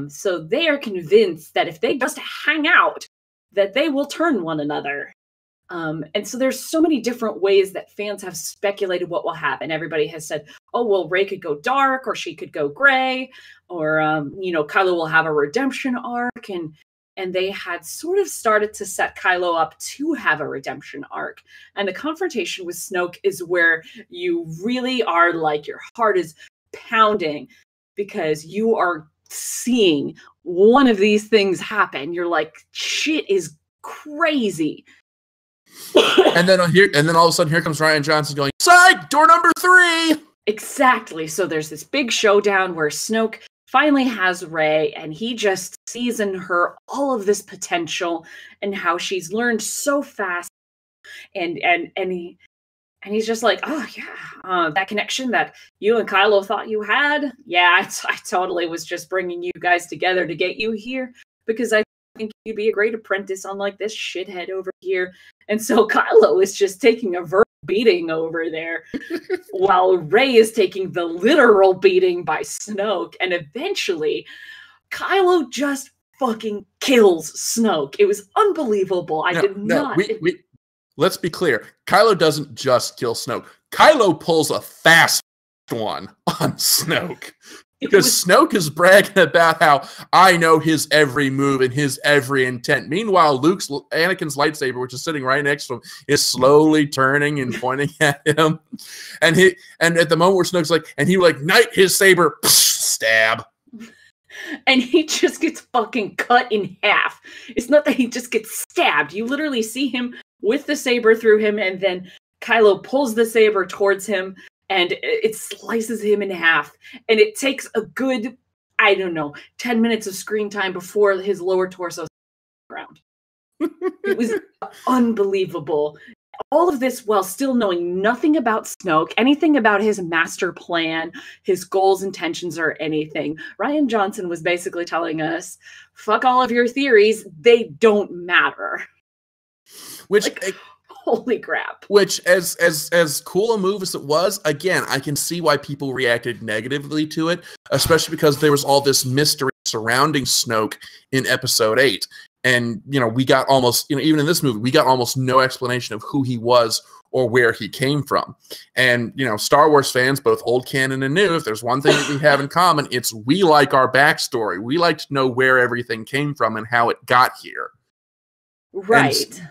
So they are convinced that if they just hang out, that they will turn one another. And so there's so many different ways that fans have speculated what will happen. Everybody has said, oh, well, Rey could go dark, or she could go gray, or, you know, Kylo will have a redemption arc. And they had sort of started to set Kylo up to have a redemption arc. And the confrontation with Snoke is where you really are like, your heart is pounding because you are seeing one of these things happen. You're like, shit is crazy. and then all of a sudden here comes Rian Johnson going, side door number 3. Exactly. So there's this big showdown where Snoke finally has Rey, and he just sees in her all of this potential and how she's learned so fast. And he's just like, oh yeah, that connection that you and Kylo thought you had. Yeah, I totally was just bringing you guys together to get you here because I think you'd be a great apprentice unlike this shithead over here. And so Kylo is just taking a verbal beating over there while Rey is taking the literal beating by Snoke. And eventually Kylo just fucking kills Snoke. It was unbelievable. Let's be clear. Kylo doesn't just kill Snoke. Kylo pulls a fast one on Snoke. Because Snoke is bragging about how I know his every move and his every intent. Meanwhile, Anakin's lightsaber, which is sitting right next to him, is slowly turning and pointing at him. And at the moment where Snoke's like, and he would like knight his saber, stab. And he just gets fucking cut in half. It's not that he just gets stabbed. You literally see him with the saber through him, and then Kylo pulls the saber towards him, and it slices him in half. And it takes a good, 10 minutes of screen time before his lower torso hits the ground. It was unbelievable. All of this while still knowing nothing about Snoke, anything about his master plan, his goals, intentions, or anything. Rian Johnson was basically telling us, fuck all of your theories, they don't matter. Which... holy crap. Which, as cool a move as it was, again, I can see why people reacted negatively to it, especially because there was all this mystery surrounding Snoke in episode 8. And, we got almost, even in this movie, we got almost no explanation of who he was or where he came from. And, Star Wars fans, both old canon and new, if there's one thing that we have in common, it's we like our backstory. We like to know where everything came from and how it got here. Right.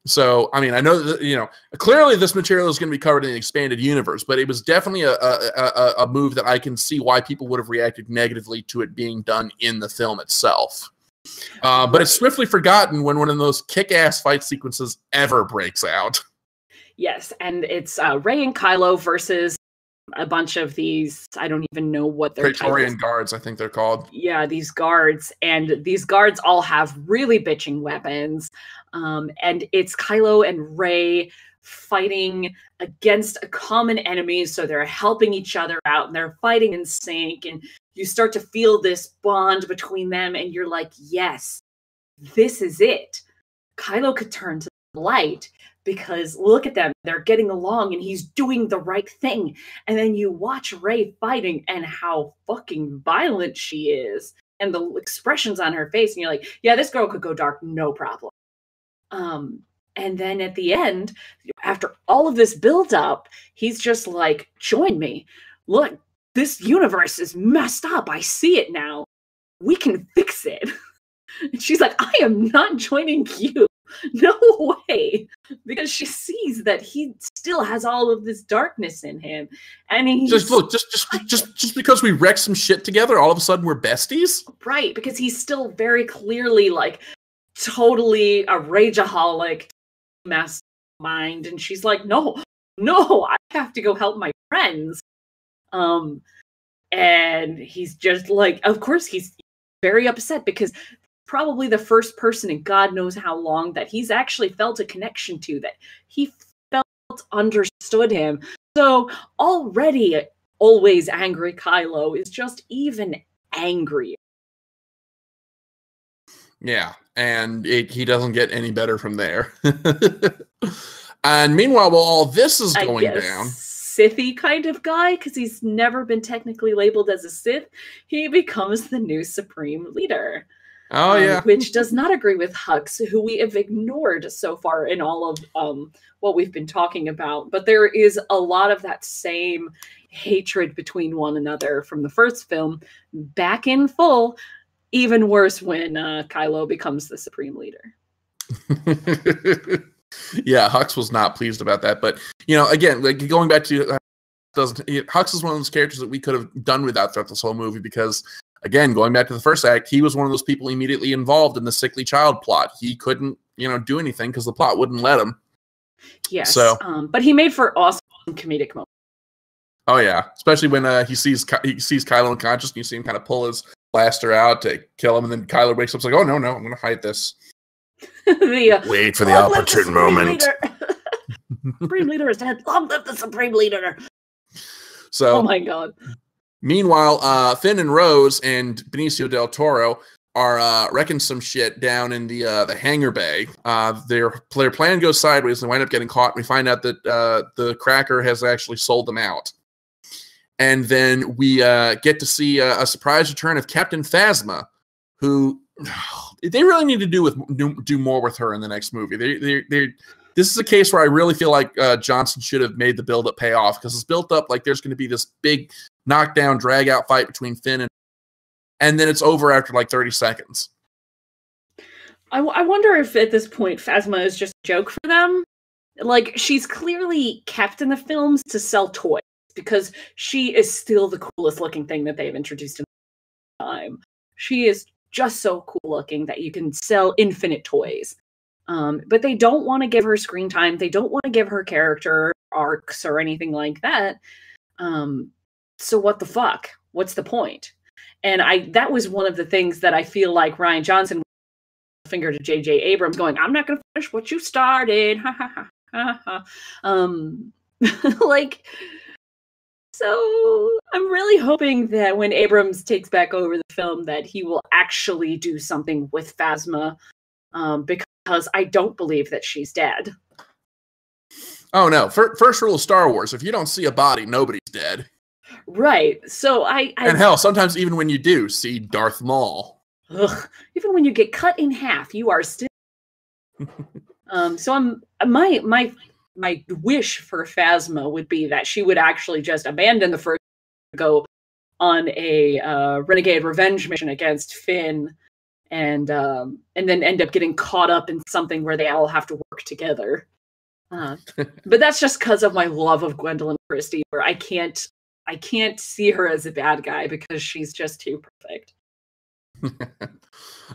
So, I know that, clearly this material is going to be covered in the expanded universe, but it was definitely a move that I can see why people would have reacted negatively to it being done in the film itself. But it's swiftly forgotten when one of those kick-ass fight sequences ever breaks out. Yes, and it's Rey and Kylo versus a bunch of these, I don't even know what their Praetorian titles. guards, I think they're called. Yeah, these guards, and these guards all have really bitching weapons. And it's Kylo and Rey fighting against a common enemy, so they're helping each other out, and they're fighting in sync, and you start to feel this bond between them, and you're like, yes, this is it. Kylo could turn to the light, because look at them, they're getting along and he's doing the right thing. And then you watch Rey fighting and how fucking violent she is and the expressions on her face, and you're like, yeah, this girl could go dark, no problem. And then at the end, after all of this build up, he's just like, join me. Look, this universe is messed up. I see it now. We can fix it. And she's like, I am not joining you. No way. Because she sees that he still has all of this darkness in him. And he's just because we wrecked some shit together, all of a sudden we're besties? Right, because he's still very clearly like totally a rageaholic mastermind. And she's like, no, I have to go help my friends. And he's just like, of course he's very upset, because probably the first person in God knows how long that he's actually felt a connection to, that he felt understood him. So already always angry Kylo is just even angrier. Yeah, and he doesn't get any better from there. And meanwhile, while all this is going down, Sithy kind of guy, because he's never been technically labeled as a Sith, he becomes the new Supreme Leader. Oh, yeah. Which does not agree with Hux, who we have ignored so far in all of what we've been talking about. But there is a lot of that same hatred between one another from the first film back in full. Even worse when Kylo becomes the Supreme Leader. Yeah, Hux was not pleased about that. But, you know, again, like going back to Hux is one of those characters that we could have done without throughout this whole movie, because again, going back to the first act, he was one of those people immediately involved in the sickly child plot. He couldn't, do anything because the plot wouldn't let him. Yes. So, but he made for awesome comedic moments. Oh yeah, especially when he sees Kylo unconscious, and you see him kind of pull his blaster out to kill him, and then Kylo wakes up, like, "Oh no, I'm going to hide this." Wait for the opportune moment. Supreme Leader is dead. Long live the Supreme Leader. So, oh my god. Meanwhile, Finn and Rose and Benicio del Toro are wrecking some shit down in the hangar bay. Their plan goes sideways, and they wind up getting caught. And we find out that the Cracker has actually sold them out. And then we get to see a surprise return of Captain Phasma, who they really need to do more with her in the next movie. This is a case where I really feel like Johnson should have made the build-up pay off, because it's built up like there's going to be this big knockdown, drag-out fight between Finn and then it's over after like 30 seconds. I wonder if at this point Phasma is just a joke for them. Like, she's clearly kept in the films to sell toys, because she is still the coolest looking thing that they've introduced in time. She is just so cool looking that you can sell infinite toys. But they don't want to give her screen time. They don't want to give her character arcs or anything like that. So what the fuck? What's the point? And that was one of the things that I feel like Rian Johnson finger to J.J. Abrams going, I'm not going to finish what you started. Ha ha ha ha ha. Like, so I'm really hoping that when Abrams takes back over the film that he will actually do something with Phasma, because I don't believe that she's dead. Oh no. First rule of Star Wars, if you don't see a body, nobody's dead. Right. So and hell, sometimes even when you do see Darth Maul. Ugh, even when you get cut in half, you are still. So my wish for Phasma would be that she would actually just abandon the first, go on a renegade revenge mission against Finn, and then end up getting caught up in something where they all have to work together. But that's just because of my love of Gwendolyn Christie, where I can't see her as a bad guy because she's just too perfect.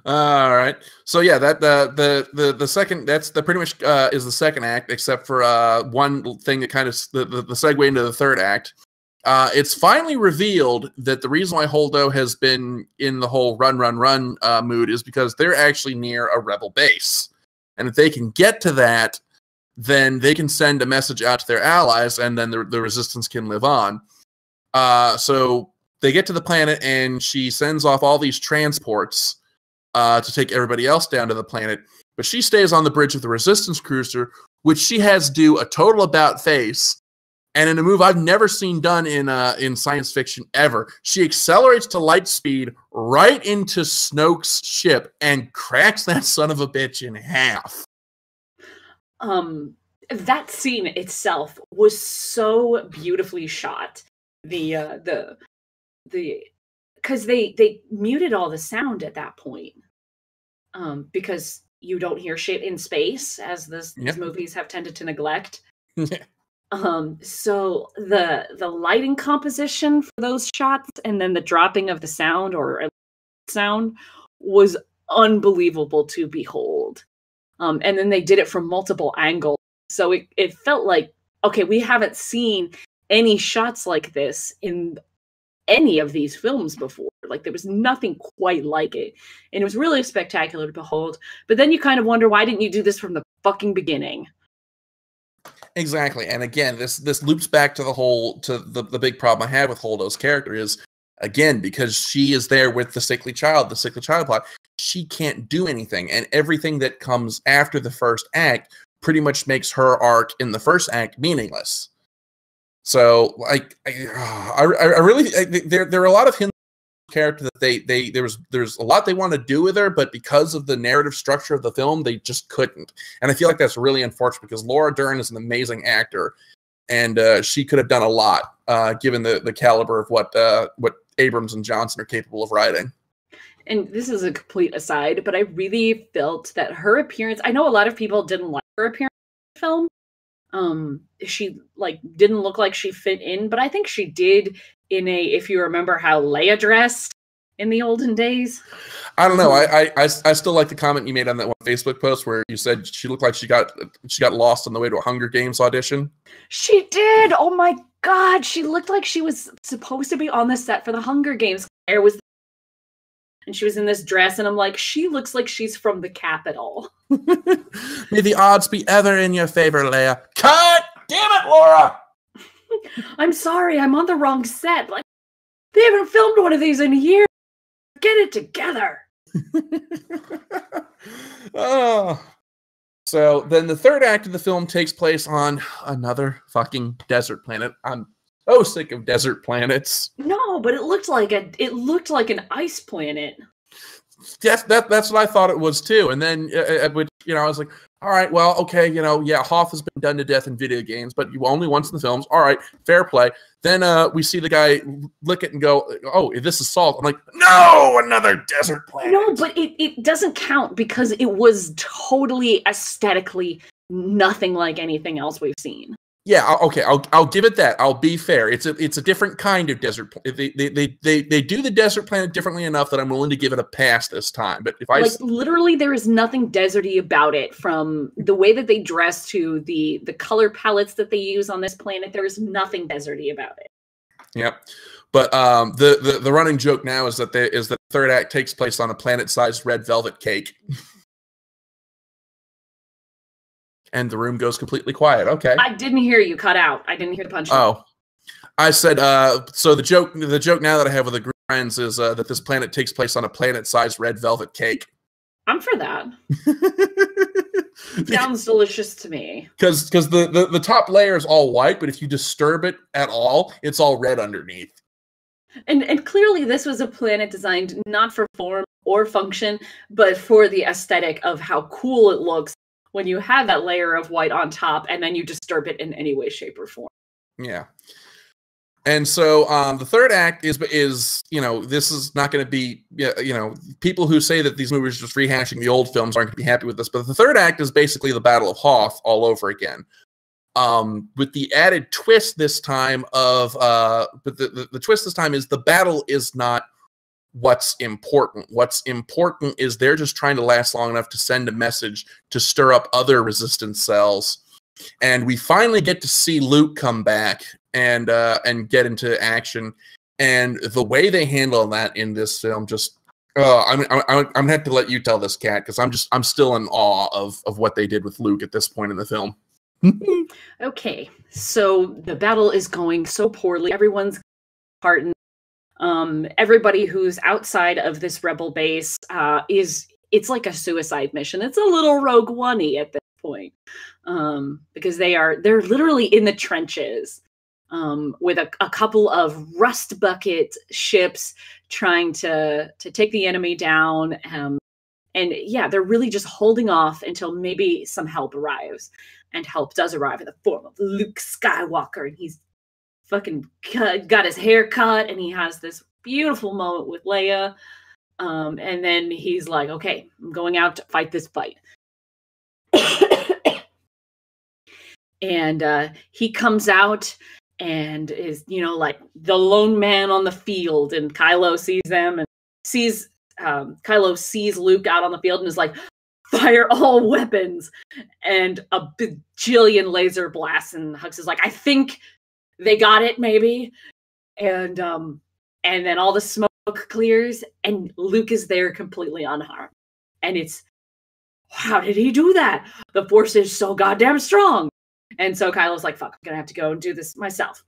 All right. So yeah, that the second that's the pretty much is the second act, except for one thing that kind of the segue into the third act. It's finally revealed that the reason why Holdo has been in the whole run mood is because they're actually near a rebel base, and if they can get to that, then they can send a message out to their allies, and then the resistance can live on. So they get to the planet, and she sends off all these transports to take everybody else down to the planet. But she stays on the bridge of the resistance cruiser, which she has do a total about-face. And in a move I've never seen done in science fiction ever, she accelerates to light speed right into Snoke's ship and cracks that son of a bitch in half. That scene itself was so beautifully shot. Because they muted all the sound at that point, because you don't hear shit in space, as these movies have tended to neglect. So the lighting composition for those shots, and then the dropping of the sound or sound, was unbelievable to behold. And then they did it from multiple angles, so it felt like, okay, we haven't seen any shots like this in any of these films before. Like, there was nothing quite like it, and it was really spectacular to behold. But then you kind of wonder, why didn't you do this from the fucking beginning? Exactly. And again, this loops back to the big problem I had with Holdo's character is, again, because she is there with the sickly child plot, she can't do anything, and everything that comes after the first act pretty much makes her arc in the first act meaningless. So, like, I really, there are a lot of hints in the character that there's a lot they want to do with her, but because of the narrative structure of the film, they just couldn't. And I feel like that's really unfortunate, because Laura Dern is an amazing actor, and she could have done a lot, given the caliber of what Abrams and Johnson are capable of writing. And this is a complete aside, but I really felt that her appearance, I know a lot of people didn't like her appearance in the film. She didn't look like she fit in, but I think she did if you remember how Leia dressed in the olden days. I don't know. I still like the comment you made on that one Facebook post where you said she looked like she got lost on the way to a Hunger Games audition. She did. Oh my God. She looked like she was supposed to be on the set for the Hunger Games. And she was in this dress, and I'm like, she looks like she's from the Capitol. May the odds be ever in your favor, Leia. Cut! Damn it, Laura! I'm sorry, I'm on the wrong set. Like, they haven't filmed one of these in a year. Get it together. Oh. So then the third act of the film takes place on another fucking desert planet. I'm so sick of desert planets. No, but it looked like an ice planet. Yes, that's what I thought it was too. And then I was like, all right, well, okay, Hoth has been done to death in video games, but only once in the films. All right, fair play. Then we see the guy lick it and go, oh, this is salt. I'm like, no, another desert planet. No, but it doesn't count, because it was totally aesthetically nothing like anything else we've seen. Yeah, okay, I'll give it that. I'll be fair. It's a different kind of desert. They do the desert planet differently enough that I'm willing to give it a pass this time. But if literally, there is nothing deserty about it, from the way that they dress to the color palettes that they use on this planet. There is nothing deserty about it. Yep. But the running joke now is that the third act takes place on a planet-sized red velvet cake. And the room goes completely quiet. Okay. I didn't hear you. Cut out. I didn't hear the punchline. Oh, I said. So the joke now that I have with the group of friends is that this planet takes place on a planet-sized red velvet cake. I'm for that. Sounds delicious to me. Because the top layer is all white, but if you disturb it at all, it's all red underneath. And clearly, this was a planet designed not for form or function, but for the aesthetic of how cool it looks when you have that layer of white on top, and then you disturb it in any way, shape, or form. Yeah. And so the third act is this is not going to be, people who say that these movies are just rehashing the old films aren't going to be happy with this. But the third act is basically the Battle of Hoth all over again. With the added twist this time of, but the twist this time is the battle is not what's important. What's important is they're just trying to last long enough to send a message to stir up other resistance cells. And we finally get to see Luke come back and get into action. And the way they handle that in this film, just I'm gonna have to let you tell this, Kat, because I'm still in awe of what they did with Luke at this point in the film. Okay, so the battle is going so poorly. Everyone's heartened. Everybody who's outside of this rebel base it's like a suicide mission. It's a little Rogue One-y at this point, because they're literally in the trenches with a couple of rust bucket ships trying to take the enemy down. And yeah, they're really just holding off until maybe some help arrives. And help does arrive in the form of Luke Skywalker, and he's fucking got his hair cut, and he has this beautiful moment with Leia. And then he's like, okay, I'm going out to fight this fight. And he comes out and is, like the lone man on the field, and Kylo sees them and Kylo sees Luke out on the field and is like, fire all weapons, and a bajillion laser blasts, and Hux is like, I think they got it, maybe. And then all the smoke clears, and Luke is there completely unharmed. And it's, how did he do that? The Force is so goddamn strong. And so Kylo's like, fuck, I'm gonna have to go and do this myself.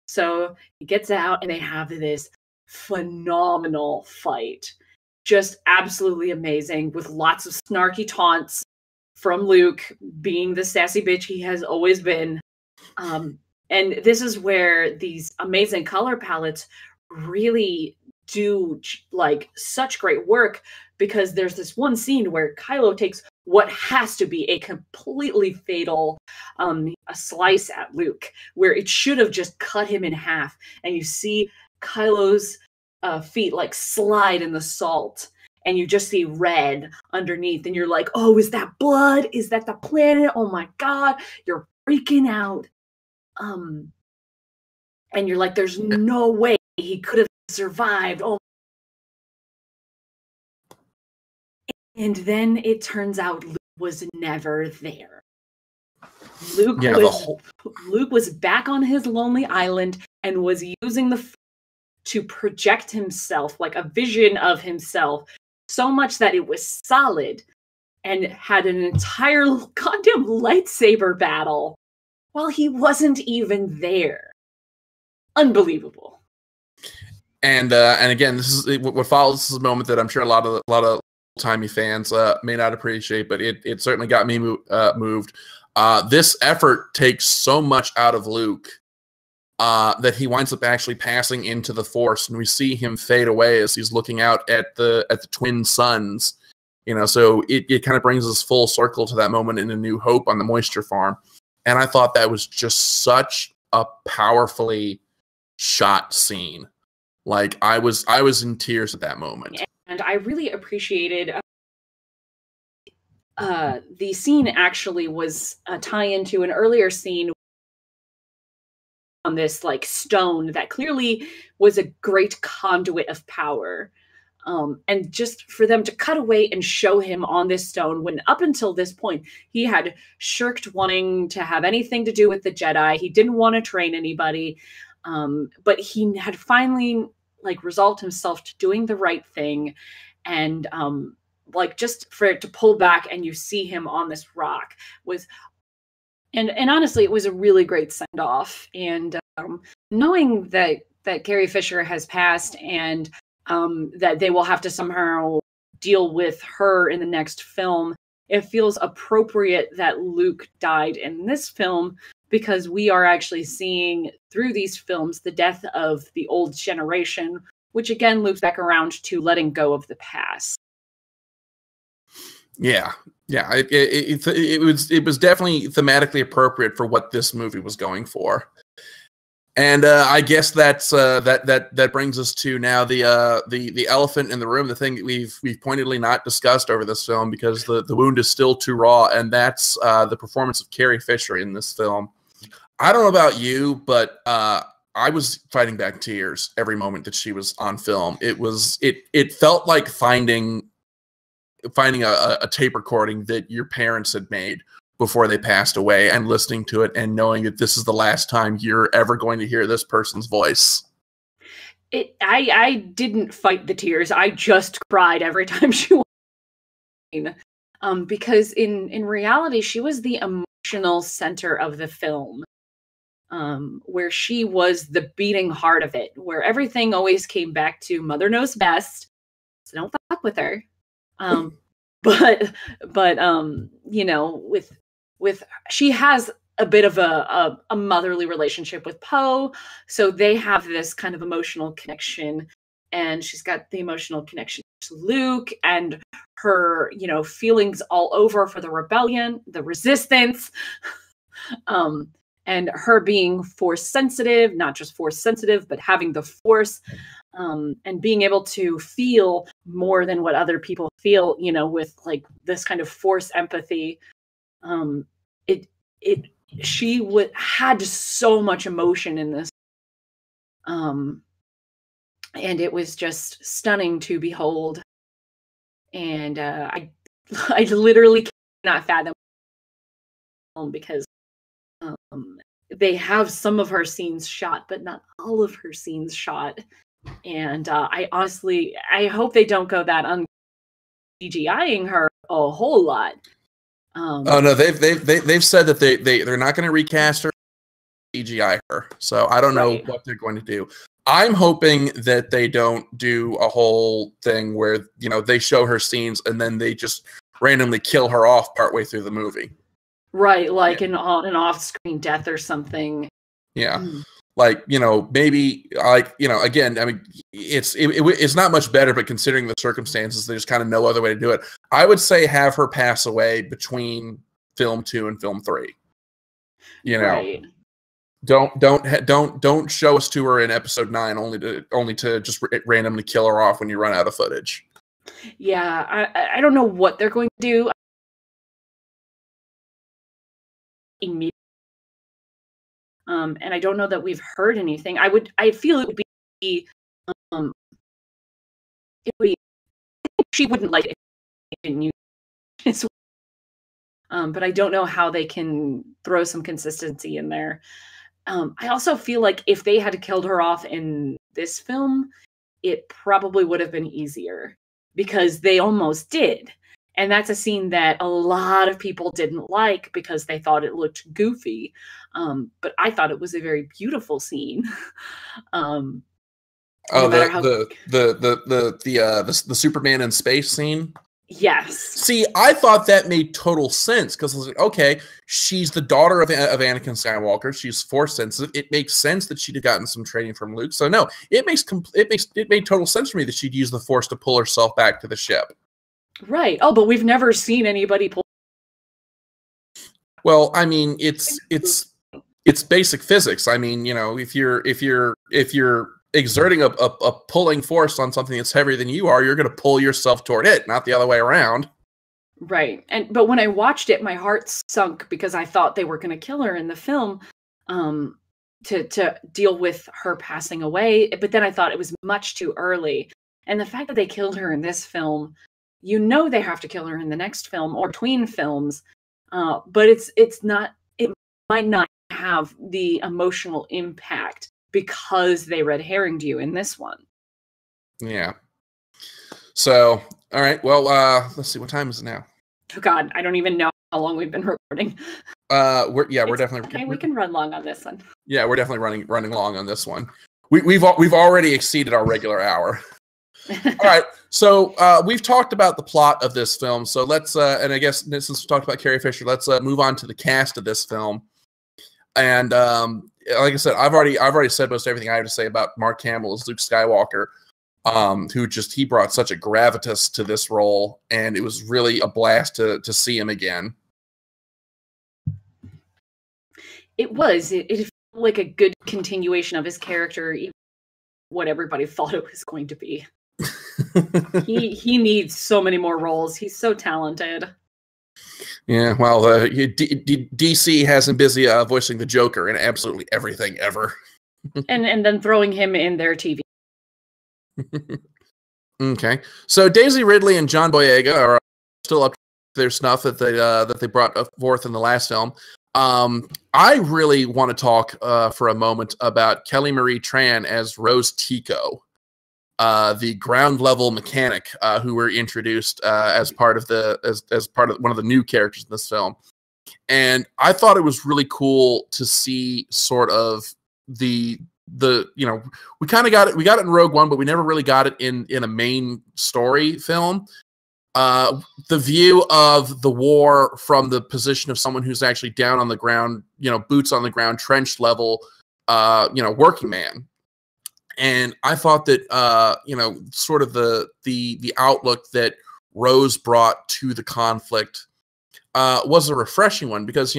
So he gets out, and they have this phenomenal fight. Just absolutely amazing, with lots of snarky taunts from Luke, being the sassy bitch he has always been. And this is where these amazing color palettes really do like such great work, because there's this one scene where Kylo takes what has to be a completely fatal a slice at Luke, where it should have just cut him in half, and you see Kylo's feet like slide in the salt, and you just see red underneath, and you're like, oh, is that blood? Is that the planet? Oh my god, you're freaking out. And you're like, there's no way he could have survived. Oh. And then it turns out Luke was never there. Luke was back on his lonely island and was using the to project himself, like a vision of himself, so much that it was solid, and had an entire goddamn lightsaber battle while he wasn't even there. Unbelievable. And again, this is what follows. This is a moment that I'm sure a lot of timey fans may not appreciate, but it certainly got me moved. This effort takes so much out of Luke that he winds up actually passing into the Force, and we see him fade away as he's looking out at the twin suns. So it kind of brings us full circle to that moment in A New Hope on the Moisture Farm, and I thought that was just such a powerfully shot scene. Like I was in tears at that moment. And I really appreciated the scene. Actually was a tie-in to an earlier scene on this like stone that clearly was a great conduit of power. And just for them to cut away and show him on this stone, when up until this point he had shirked wanting to have anything to do with the Jedi. He didn't want to train anybody. But he had finally like resolved himself to doing the right thing, and like just for it to pull back and you see him on this rock was, and honestly, it was a really great send off. And knowing that Carrie Fisher has passed, and that they will have to somehow deal with her in the next film, it feels appropriate that Luke died in this film, because we are actually seeing through these films the death of the old generation, which again loops back around to letting go of the past. Yeah. It was definitely thematically appropriate for what this movie was going for. And I guess that brings us to now the elephant in the room, the thing that we've pointedly not discussed over this film because the wound is still too raw, and that's the performance of Carrie Fisher in this film. I don't know about you, but I was fighting back tears every moment that she was on film. It felt like finding a tape recording that your parents had made before they passed away and listening to it and knowing that this is the last time you're ever going to hear this person's voice. I didn't fight the tears. I just cried every time she was because in reality, she was the emotional center of the film, where she was the beating heart of it, where everything always came back to Mother knows best, so don't fuck with her. But you know, with she has a bit of a motherly relationship with Poe, so they have this kind of emotional connection, and she's got the emotional connection to Luke and her, you know, feelings all over for the rebellion, the resistance, and her being force sensitive, not just force sensitive, but having the force, and being able to feel more than what other people feel, you know, with like this kind of force empathy. She had so much emotion in this, and it was just stunning to behold. And I literally cannot fathom because they have some of her scenes shot, but not all of her scenes shot. And I hope they don't go that CGIing her a whole lot. Oh no, they've said that they're not going to recast her, CGI her. So I don't know what they're going to do. I'm hoping that they don't do a whole thing where, you know, they show her scenes and then they just randomly kill her off partway through the movie. Right, like an off-screen death or something. Yeah. Like, you know, maybe, like, you know, again, I mean, it's not much better, but considering the circumstances, there's kind of no other way to do it. I would say have her pass away between film 2 and film 3. You know, right. Don't show us to her in episode 9 only to just randomly kill her off when you run out of footage. Yeah, I don't know what they're going to do. Immediately. And I don't know that we've heard anything. I feel it would be, she wouldn't like it if she didn't use it. But I don't know how they can throw some consistency in there. I also feel like if they had killed her off in this film, it probably would have been easier because they almost did. And that's a scene that a lot of people didn't like because they thought it looked goofy. But I thought it was a very beautiful scene. The Superman in space scene? Yes. See, I thought that made total sense because I was like, okay, she's the daughter of Anakin Skywalker. She's force sensitive. It makes sense that she'd have gotten some training from Luke. So no, it made total sense for me that she'd use the force to pull herself back to the ship. Right. Oh, but we've never seen anybody pull. Well, I mean, it's basic physics. I mean, you know, if you're exerting a pulling force on something that's heavier than you are, you're going to pull yourself toward it, not the other way around. Right. But when I watched it, my heart sunk because I thought they were going to kill her in the film, to deal with her passing away. But then I thought it was much too early. And the fact that they killed her in this film, you know, they have to kill her in the next film or between films. But it might not have the emotional impact because they red herringed you in this one. Yeah. So, all right. Well, let's see. What time is it now? Oh God, I don't even know how long we've been recording. We're definitely okay. We can run long on this one. Yeah, we're definitely running long on this one. We've already exceeded our regular hour. All right. So we've talked about the plot of this film. So let's and I guess since we talked about Carrie Fisher, let's move on to the cast of this film. And like I said, I've already said most everything I have to say about Mark Hamill as Luke Skywalker, who he brought such a gravitas to this role, and it was really a blast to see him again. It was. It felt like a good continuation of his character, even what everybody thought it was going to be. He needs so many more roles. He's so talented. Yeah, well, DC has him busy voicing the Joker in absolutely everything ever. and then throwing him in their TV. Okay, so Daisy Ridley and John Boyega are still up to their snuff that they brought forth in the last film. I really want to talk for a moment about Kelly Marie Tran as Rose Tico, the ground level mechanic who were introduced as part of one of the new characters in this film. And I thought it was really cool to see sort of we kind of got it in Rogue One, but we never really got it in a main story film. The view of the war from the position of someone who's actually down on the ground, boots on the ground, trench level, working man. And I thought that, sort of the outlook that Rose brought to the conflict was a refreshing one, because,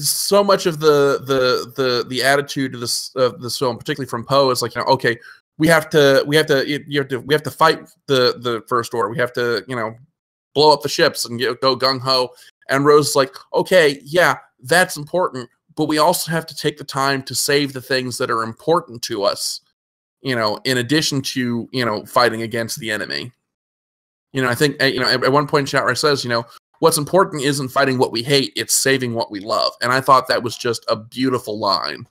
so much of the attitude of this film, particularly from Poe, is like, okay, we have to fight the First Order. We have to, blow up the ships and go gung ho. And Rose is like, okay, yeah, that's important, but we also have to take the time to save the things that are important to us, in addition to, fighting against the enemy. I think, at one point in chat where it says, what's important isn't fighting what we hate, it's saving what we love. And I thought that was just a beautiful line.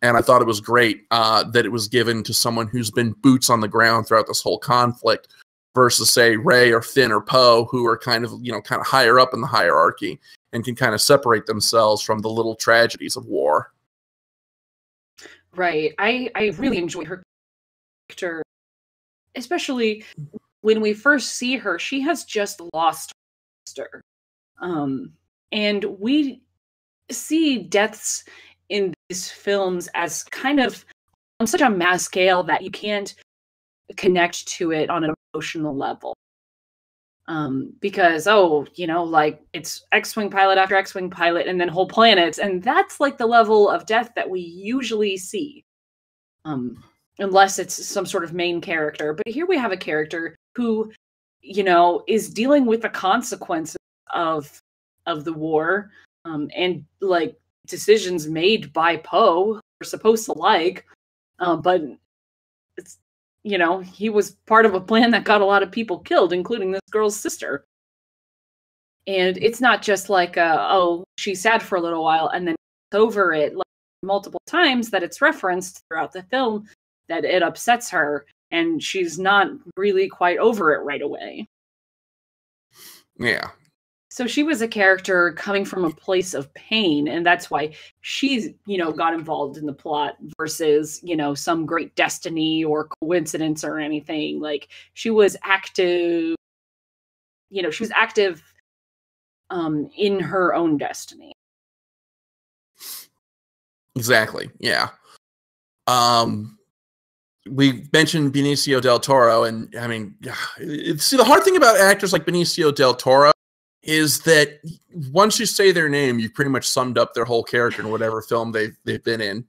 And I thought it was great that it was given to someone who's been boots on the ground throughout this whole conflict, versus, say, Rey or Finn or Poe, who are kind of higher up in the hierarchy and can kind of separate themselves from the little tragedies of war. Right. I really enjoyed her character, especially when we first see her. She has just lost her sister. And we see deaths in these films as kind of on such a mass scale that you can't connect to it on an emotional level. Because, it's X-Wing pilot after X-Wing pilot and then whole planets. And that's like the level of death that we usually see. Unless it's some sort of main character. But here we have a character who, is dealing with the consequences of the war, and like decisions made by Poe are supposed to like, but it's, he was part of a plan that got a lot of people killed, including this girl's sister. And it's not just like, she's sad for a little while and then it's over it, like multiple times that it's referenced throughout the film that it upsets her and she's not really quite over it right away. Yeah. So she was a character coming from a place of pain, and that's why she's, got involved in the plot versus, some great destiny or coincidence or anything. Like, she was active, in her own destiny. Exactly. Yeah. We mentioned Benicio del Toro, and I mean, see, the hard thing about actors like Benicio del Toro is that once you say their name, you've pretty much summed up their whole character in whatever film they've been in.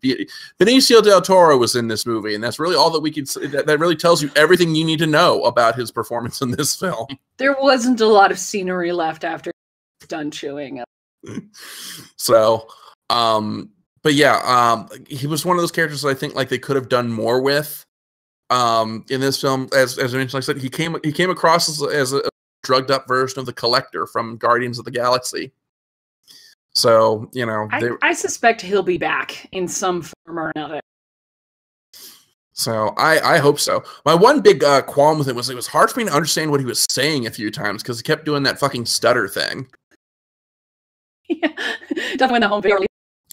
Benicio del Toro was in this movie, and that's really all that we could say. That really tells you everything you need to know about his performance in this film. There wasn't a lot of scenery left after done chewing. So, but yeah, he was one of those characters that I think like they could have done more with in this film. As I mentioned, like I said, he came across as a drugged up version of the Collector from Guardians of the Galaxy. So, I suspect he'll be back in some form or another. So I hope so. My one big qualm with it was hard for me to understand what he was saying a few times because he kept doing that fucking stutter thing. Yeah, definitely the home video.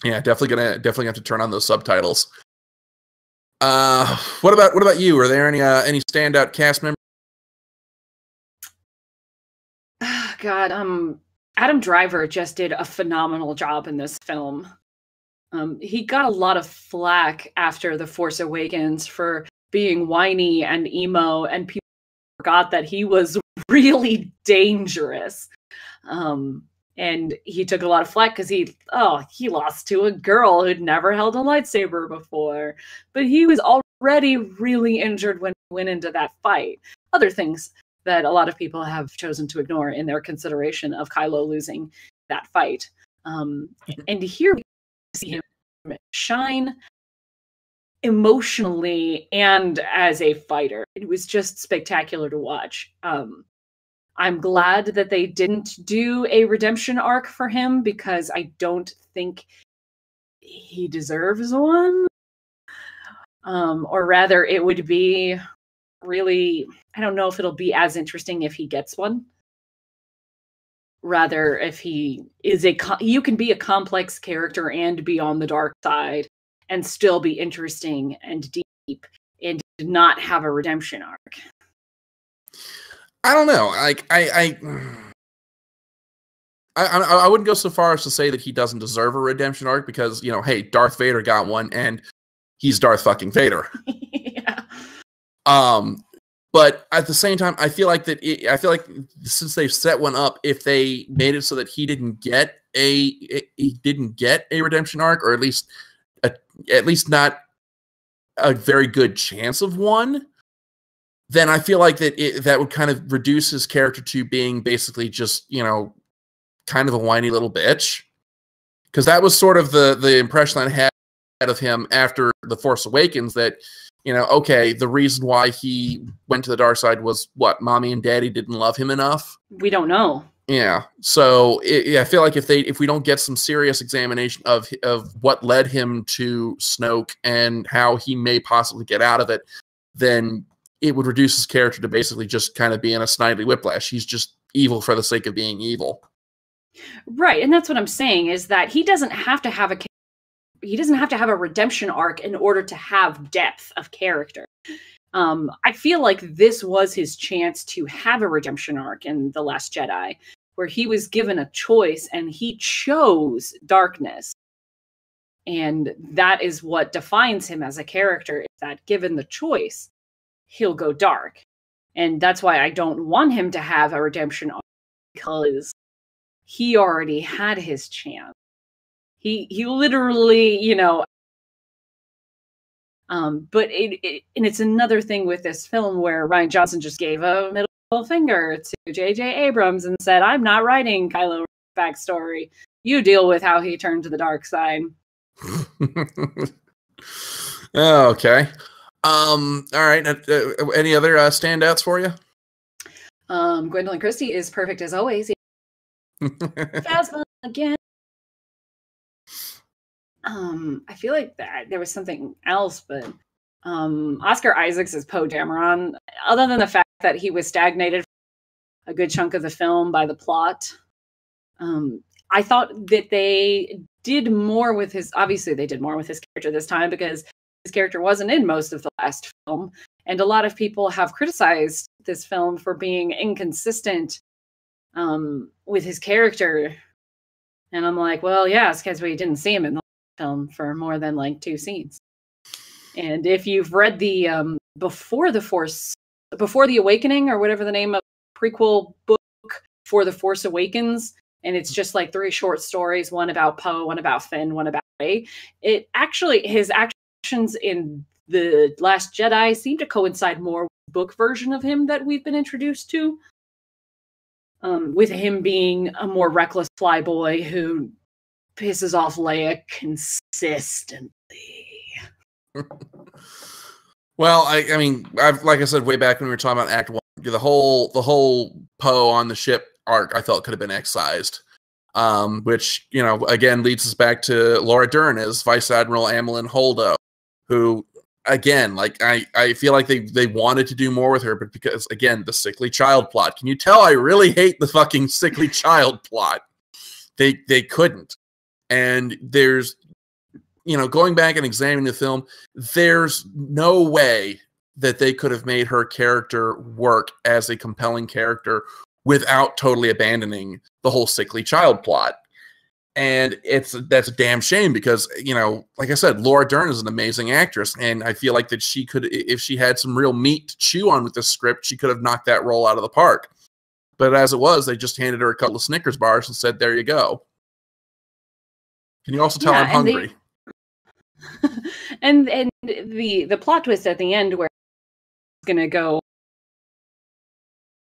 Yeah, definitely gonna have to turn on those subtitles. What about you? Are there any standout cast members? God, Adam Driver just did a phenomenal job in this film. He got a lot of flack after The Force Awakens for being whiny and emo, and people forgot that he was really dangerous. And he took a lot of flack because he lost to a girl who'd never held a lightsaber before. But he was already really injured when he went into that fight. Other things that a lot of people have chosen to ignore in their consideration of Kylo losing that fight. And here we see him shine. emotionally and as a fighter. It was just spectacular to watch. I'm glad that they didn't do a redemption arc for him, because I don't think he deserves one. Or rather, it would be really, I don't know if it'll be as interesting if he gets one. Rather, if he is you can be a complex character and be on the dark side and still be interesting and deep and not have a redemption arc. I don't know. Like I wouldn't go so far as to say that he doesn't deserve a redemption arc, because, you know, hey, Darth Vader got one, and he's Darth fucking Vader. Yeah. But at the same time, I feel like since they've set one up, if they made it so that he didn't get a redemption arc, or at least not a very good chance of one, then I feel like that would kind of reduce his character to being basically just, you know, kind of a whiny little bitch. Because that was sort of the impression I had of him after The Force Awakens, that, you know, okay, the reason why he went to the dark side was what? Mommy and Daddy didn't love him enough? We don't know. Yeah. So I feel like if we don't get some serious examination of what led him to Snoke and how he may possibly get out of it, then it would reduce his character to basically just kind of being a snidely whiplash. He's just evil for the sake of being evil. Right, and that's what I'm saying, is that he doesn't have to have a redemption arc in order to have depth of character. I feel like this was his chance to have a redemption arc in The Last Jedi, where he was given a choice and he chose darkness. And that is what defines him as a character, is that given the choice, he'll go dark. And that's why I don't want him to have a redemption arc, because he already had his chance. He literally, you know, but it's another thing with this film where Rian Johnson just gave a middle finger to J.J. Abrams and said, I'm not writing Kylo backstory. You deal with how he turned to the dark side. Okay. All right. Any other standouts for you? Gwendolyn Christie is perfect as always. Phasma again. I feel like that there was something else, but Oscar Isaacs as Poe Dameron, other than the fact that he was stagnated a good chunk of the film by the plot, I thought that they did more with his, obviously they did more with his character this time, because his character wasn't in most of the last film, and a lot of people have criticized this film for being inconsistent with his character. And I'm like, well, yeah, it's because we didn't see him in the film for more than like 2 scenes. And if you've read the Before the Awakening, or whatever the name of the prequel book for The Force Awakens, and it's just like 3 short stories, one about Poe, one about Finn, one about Rey. It actually, his actions in The Last Jedi seem to coincide more with the book version of him that we've been introduced to. With him being a more reckless flyboy who pisses off Leia consistently. Well, I mean, like I said way back when we were talking about Act 1, the whole Poe on the ship arc I felt could have been excised. Which, you know, again leads us back to Laura Dern as Vice Admiral Amelin Holdo, who, again, like I feel like they wanted to do more with her, but because, again, the sickly child plot. Can you tell I really hate the fucking sickly child plot? They couldn't. And there's, you know, going back and examining the film, there's no way that they could have made her character work as a compelling character without totally abandoning the whole sickly child plot. And that's a damn shame, because, you know, like I said, Laura Dern is an amazing actress, and I feel like that she could, if she had some real meat to chew on with this script, she could have knocked that role out of the park. But as it was, they just handed her a couple of Snickers bars and said, there you go. Can you also tell I'm hungry? And the plot twist at the end, where it's gonna go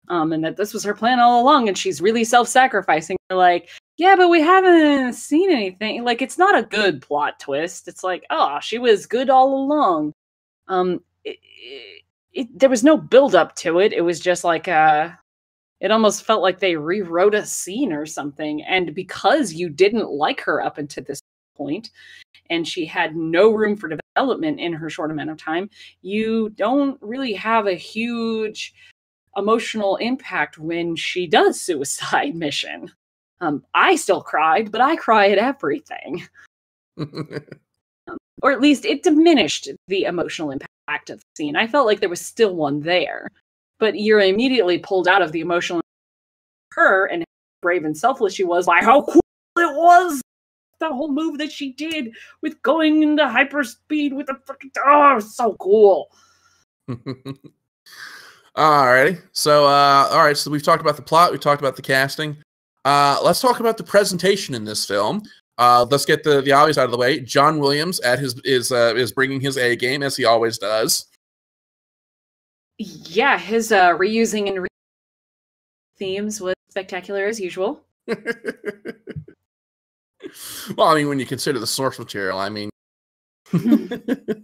and that this was her plan all along, and she's really self-sacrificing. They're like, yeah, but we haven't seen anything. Like, it's not a good plot twist. It's like, oh, she was good all along. There was no build up to it. It was just like it almost felt like they rewrote a scene or something. And because you didn't like her up until this point, and she had no room for development in her short amount of time, you don't really have a huge emotional impact when she does suicide mission. I still cried, but I cry at everything. Or at least it diminished the emotional impact of the scene. I felt like there was still one there, but you're immediately pulled out of the emotional her and how brave and selfless she was by how cool it was. That whole move that she did with going into hyperspeed with the freaking, oh, it was so cool. Alrighty. So, all right. So we've talked about the plot. We've talked about the casting. Let's talk about the presentation in this film. Let's get the obvious out of the way. John Williams is bringing his A game, as he always does. Yeah, his reusing and themes was spectacular as usual. Well, I mean, when you consider the source material, I mean. But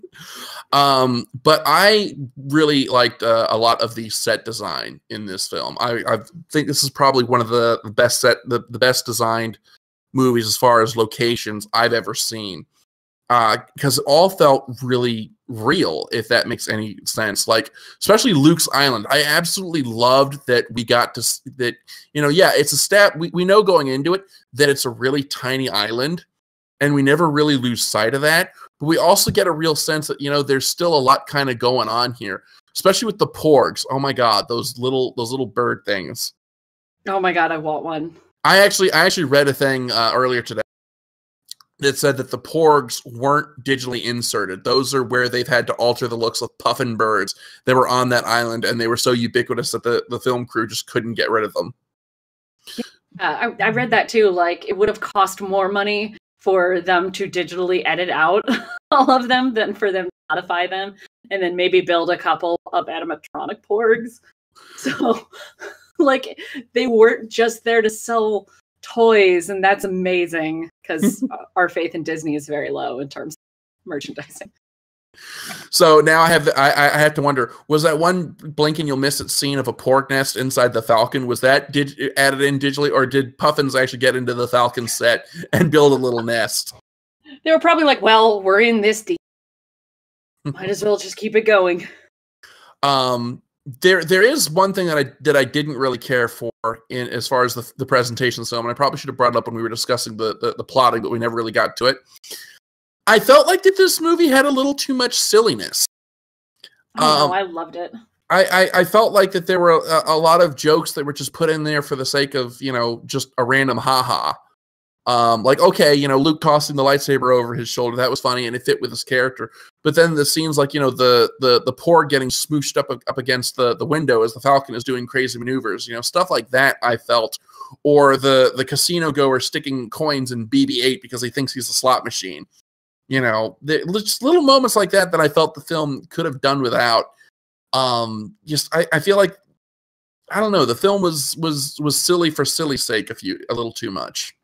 I really liked a lot of the set design in this film. I think this is probably one of the best designed movies as far as locations I've ever seen, because it all felt really real, if that makes any sense. Like, especially Luke's island, I absolutely loved that we got to that. You know, yeah, it's a stat. We know going into it that it's a really tiny island, and we never really lose sight of that. But we also get a real sense that, you know, there's still a lot kind of going on here, especially with the porgs. Oh my god, those little bird things. Oh my god, I want one. I actually read a thing earlier today that said that the porgs weren't digitally inserted. Those are where they've had to alter the looks of puffin birds that were on that island, and they were so ubiquitous that the film crew just couldn't get rid of them. I read that too. Like, it would have cost more money for them to digitally edit out all of them than for them to modify them and then maybe build a couple of animatronic porgs. So, like, they weren't just there to sell toys, and that's amazing because our faith in Disney is very low in terms of merchandising. So now I have to wonder, was that one blink and you'll miss it scene of a porg nest inside the Falcon, was that added in digitally, or did Puffins actually get into the Falcon set and build a little nest? They were probably like, well, we're in this deep, might as well just keep it going. There is one thing that I didn't really care for in as far as the presentation of the film, and I probably should have brought it up when we were discussing the plotting, but we never really got to it. I felt like that this movie had a little too much silliness. Oh, no, I loved it. I felt like that there were a lot of jokes that were just put in there for the sake of, you know, just a random haha. Like, okay, you know, Luke tossing the lightsaber over his shoulder, that was funny and it fit with his character. But then the scenes like, you know, the porg getting smooshed up against the window as the Falcon is doing crazy maneuvers, you know, stuff like that I felt. Or the casino goer sticking coins in BB-8 because he thinks he's a slot machine. You know, just little moments like that I felt the film could have done without. I feel like, I don't know, the film was silly for silly's sake a little too much.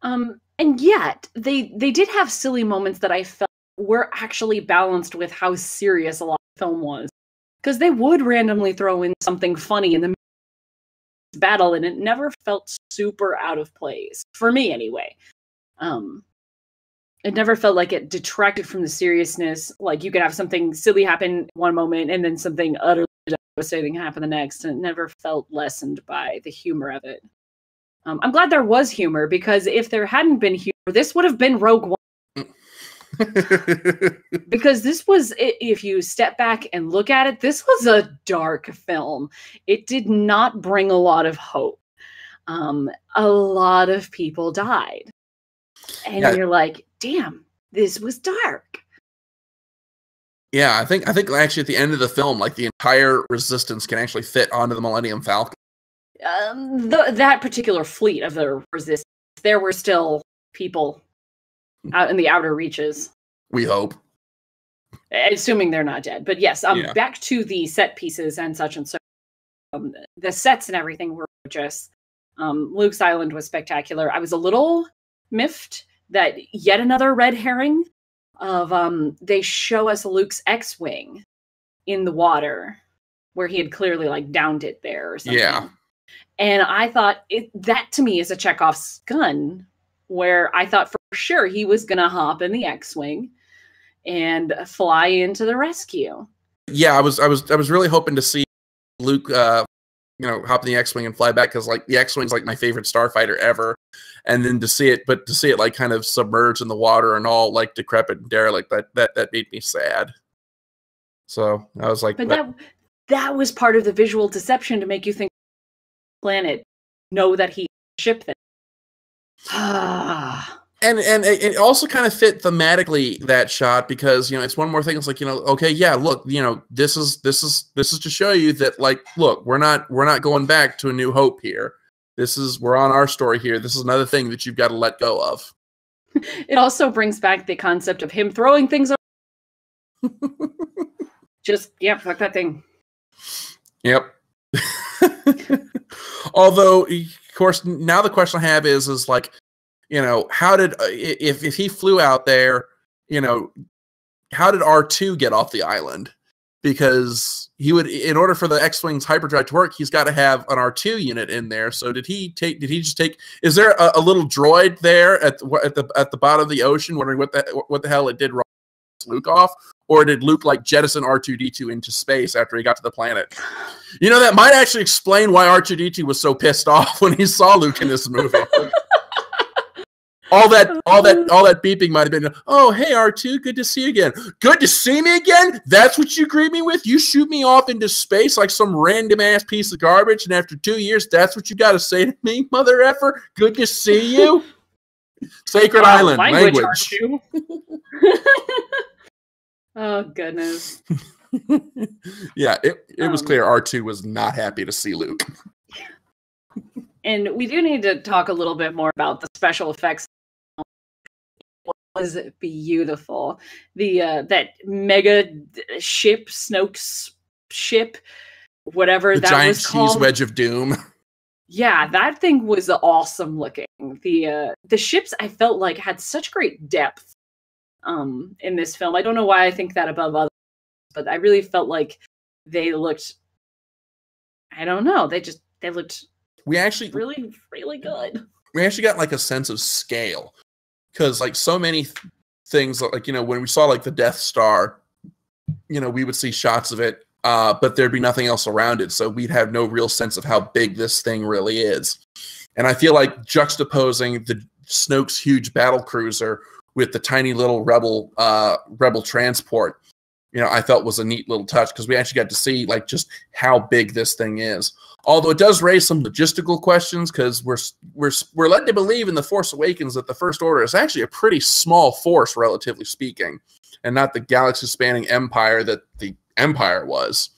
And yet they did have silly moments that I felt were actually balanced with how serious a lot of the film was, because they would randomly throw in something funny in the battle, and it never felt super out of place for me anyway. It never felt like it detracted from the seriousness. Like, you could have something silly happen one moment and then something utterly devastating happen the next, and it never felt lessened by the humor of it. I'm glad there was humor, because if there hadn't been humor, this would have been Rogue One. Because this was, if you step back and look at it, this was a dark film. It did not bring a lot of hope. A lot of people died. And you're like, damn, this was dark. Yeah, I think actually at the end of the film, like, the entire Resistance can actually fit onto the Millennium Falcon. That particular fleet of the Resistance, there were still people out in the outer reaches. We hope. Assuming they're not dead. But yes, back to the set pieces and such and so. The sets and everything were just Luke's island was spectacular. I was a little miffed that yet another red herring of they show us Luke's X-wing in the water where he had clearly like downed it there or something. Yeah. And I thought that to me is a Chekhov's gun, where I thought for sure he was going to hop in the X-wing and fly into the rescue. Yeah, I was really hoping to see Luke, hop in the X-wing and fly back, because like the X-wing's like my favorite starfighter ever, and then to see it like kind of submerged in the water and all like decrepit and derelict, that made me sad. So I was like, but that was part of the visual deception to make you think planet know that he shipped them. And it also kind of fit thematically, that shot, because it's one more thing. It's like, okay, yeah, look, this is to show you that, like, look, we're not going back to A New Hope here. We're on our story here. This is another thing that you've got to let go of. It also brings back the concept of him throwing things just fuck that thing. Yep. Although, of course, now the question I have is like, how did if he flew out there, how did R2 get off the island? Because he would, in order for the X-Wing's hyperdrive to work, he's got to have an R2 unit in there. So did he just take? Is there a little droid there at the bottom of the ocean wondering what the hell it did wrong? Luke off, or did Luke like jettison R2-D2 into space after he got to the planet? That might actually explain why R2-D2 was so pissed off when he saw Luke in this movie. all that beeping might have been, oh, hey, R2, good to see you again. Good to see me again? That's what you greet me with? You shoot me off into space like some random-ass piece of garbage, and after 2 years, that's what you got to say to me, mother effer? Good to see you? Sacred Island. Language. R2. Oh, goodness. Yeah, it was clear R2 was not happy to see Luke. And we do need to talk a little bit more about the special effects. It was beautiful. That mega ship, Snoke's ship, whatever the that giant was called. cheese wedge of doom. Yeah, that thing was awesome looking. The ships, I felt like, had such great depth in this film. I don't know why I think that above others, but I really felt like they looked, I don't know, they looked really, really good. We actually got like a sense of scale, because like so many things, like, when we saw like the Death Star, we would see shots of it, but there'd be nothing else around it, so we'd have no real sense of how big this thing really is. And I feel like juxtaposing the Snoke's huge battle cruiser with the tiny little rebel transport, I felt was a neat little touch, because we actually got to see like just how big this thing is. Although it does raise some logistical questions, because we're led to believe in The Force Awakens that the First Order is actually a pretty small force, relatively speaking, and not the galaxy-spanning empire that the Empire was.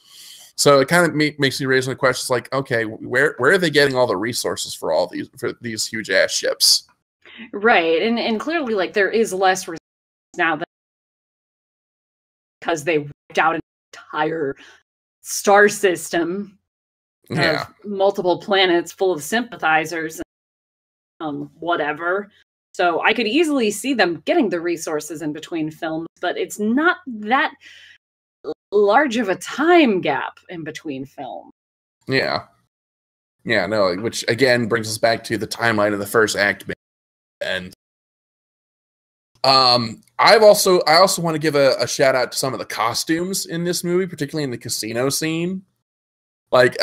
So it kind of makes me raise the questions like, okay, where are they getting all the resources for these huge ass ships? Right, and clearly, like, there is less resistance now because they wiped out an entire star system of multiple planets full of sympathizers and whatever. So I could easily see them getting the resources in between films, but it's not that large of a time gap in between films. Yeah. Yeah, no, which again brings us back to the timeline of the first act. And I also want to give a shout out to some of the costumes in this movie, particularly in the casino scene. Like,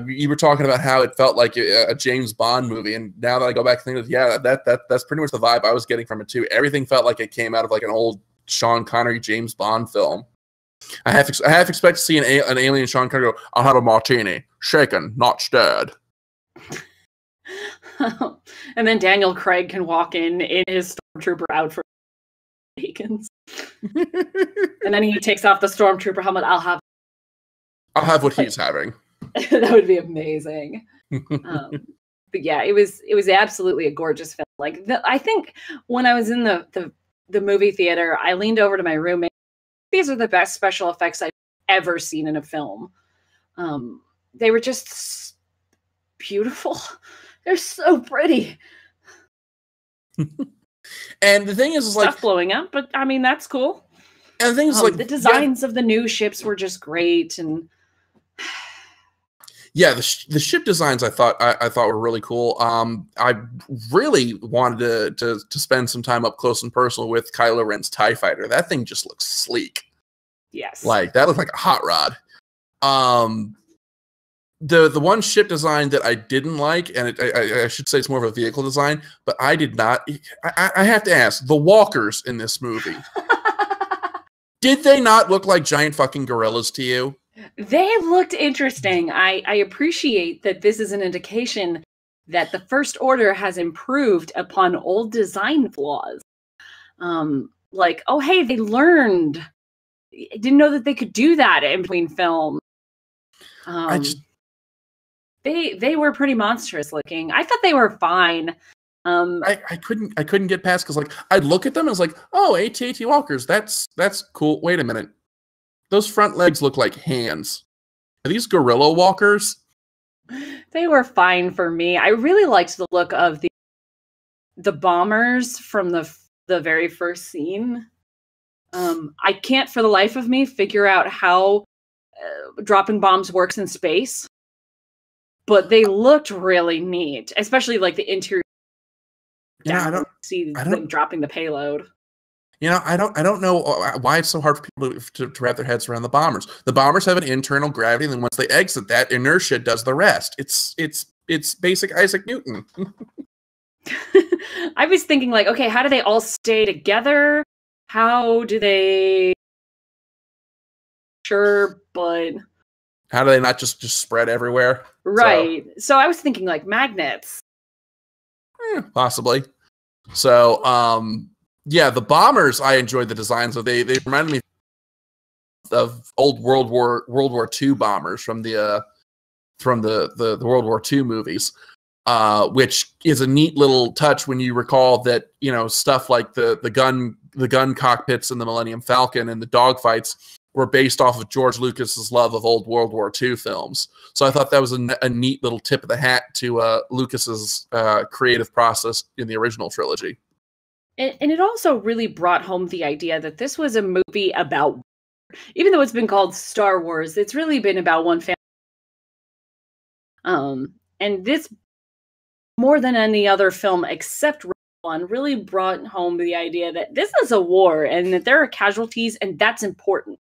you were talking about how it felt like a James Bond movie, and now that I go back and think of, that's pretty much the vibe I was getting from it too. Everything felt like it came out of like an old Sean Connery James Bond film. I half expect to see an alien Sean Connery go, "I'll have a martini, shaken, not stirred." And then Daniel Craig can walk in his stormtrooper outfit, Bacons. And then he takes off the stormtrooper helmet. I'll have what he's having. That would be amazing. But yeah, it was absolutely a gorgeous film. Like, I think when I was in the movie theater, I leaned over to my roommate. These are the best special effects I've ever seen in a film. they were just beautiful. They're so pretty. And the thing is like stuff blowing up, but I mean that's cool. And the thing is like the designs of the new ships were just great, and yeah, the ship designs I thought were really cool. I really wanted to spend some time up close and personal with Kylo Ren's TIE Fighter. That thing just looks sleek. Yes, like that looked like a hot rod. The one ship design that I didn't like, and I should say it's more of a vehicle design, but I did not. I have to ask, the walkers in this movie, did they not look like giant fucking gorillas to you? They looked interesting. I appreciate that this is an indication that the First Order has improved upon old design flaws. Like, oh, hey, they learned. I didn't know that they could do that in between films. They were pretty monstrous looking. I thought they were fine. I couldn't get past, because like I'd look at them and it's like, oh, AT-AT walkers, that's cool. Wait a minute, those front legs look like hands. Are these gorilla walkers? They were fine for me. I really liked the look of the bombers from the very first scene. I can't for the life of me figure out how dropping bombs works in space, but they looked really neat, especially like the interior. Yeah, I don't dropping the payload. You know, I don't know why it's so hard for people to wrap their heads around the bombers. The bombers have an internal gravity, and then once they exit, that inertia does the rest. It's basic Isaac Newton. I was thinking like, okay, how do they all stay together? How do they? Sure, but how do they not just spread everywhere? Right. So I was thinking like magnets. Possibly. So, yeah, the bombers, I enjoyed the designs. So they reminded me of old World War II bombers from the World War II movies, which is a neat little touch when you recall that, you know, stuff like the gun cockpits in the Millennium Falcon and the dogfights were based off of George Lucas's love of old World War II films. So I thought that was a neat little tip of the hat to Lucas's creative process in the original trilogy. And it also really brought home the idea that this was a movie about, even though it's been called Star Wars, it's really been about one family. And this, more than any other film except Rogue One, really brought home the idea that this is a war and that there are casualties, and that's important.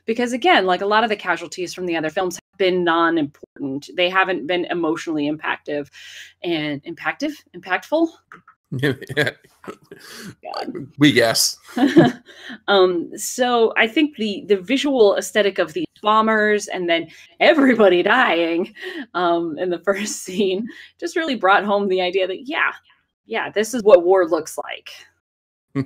Because again, like a lot of the casualties from the other films have been non-important. They haven't been emotionally impactful. Yeah. We guess. So I think the visual aesthetic of these bombers and then everybody dying in the first scene just really brought home the idea that yeah, this is what war looks like.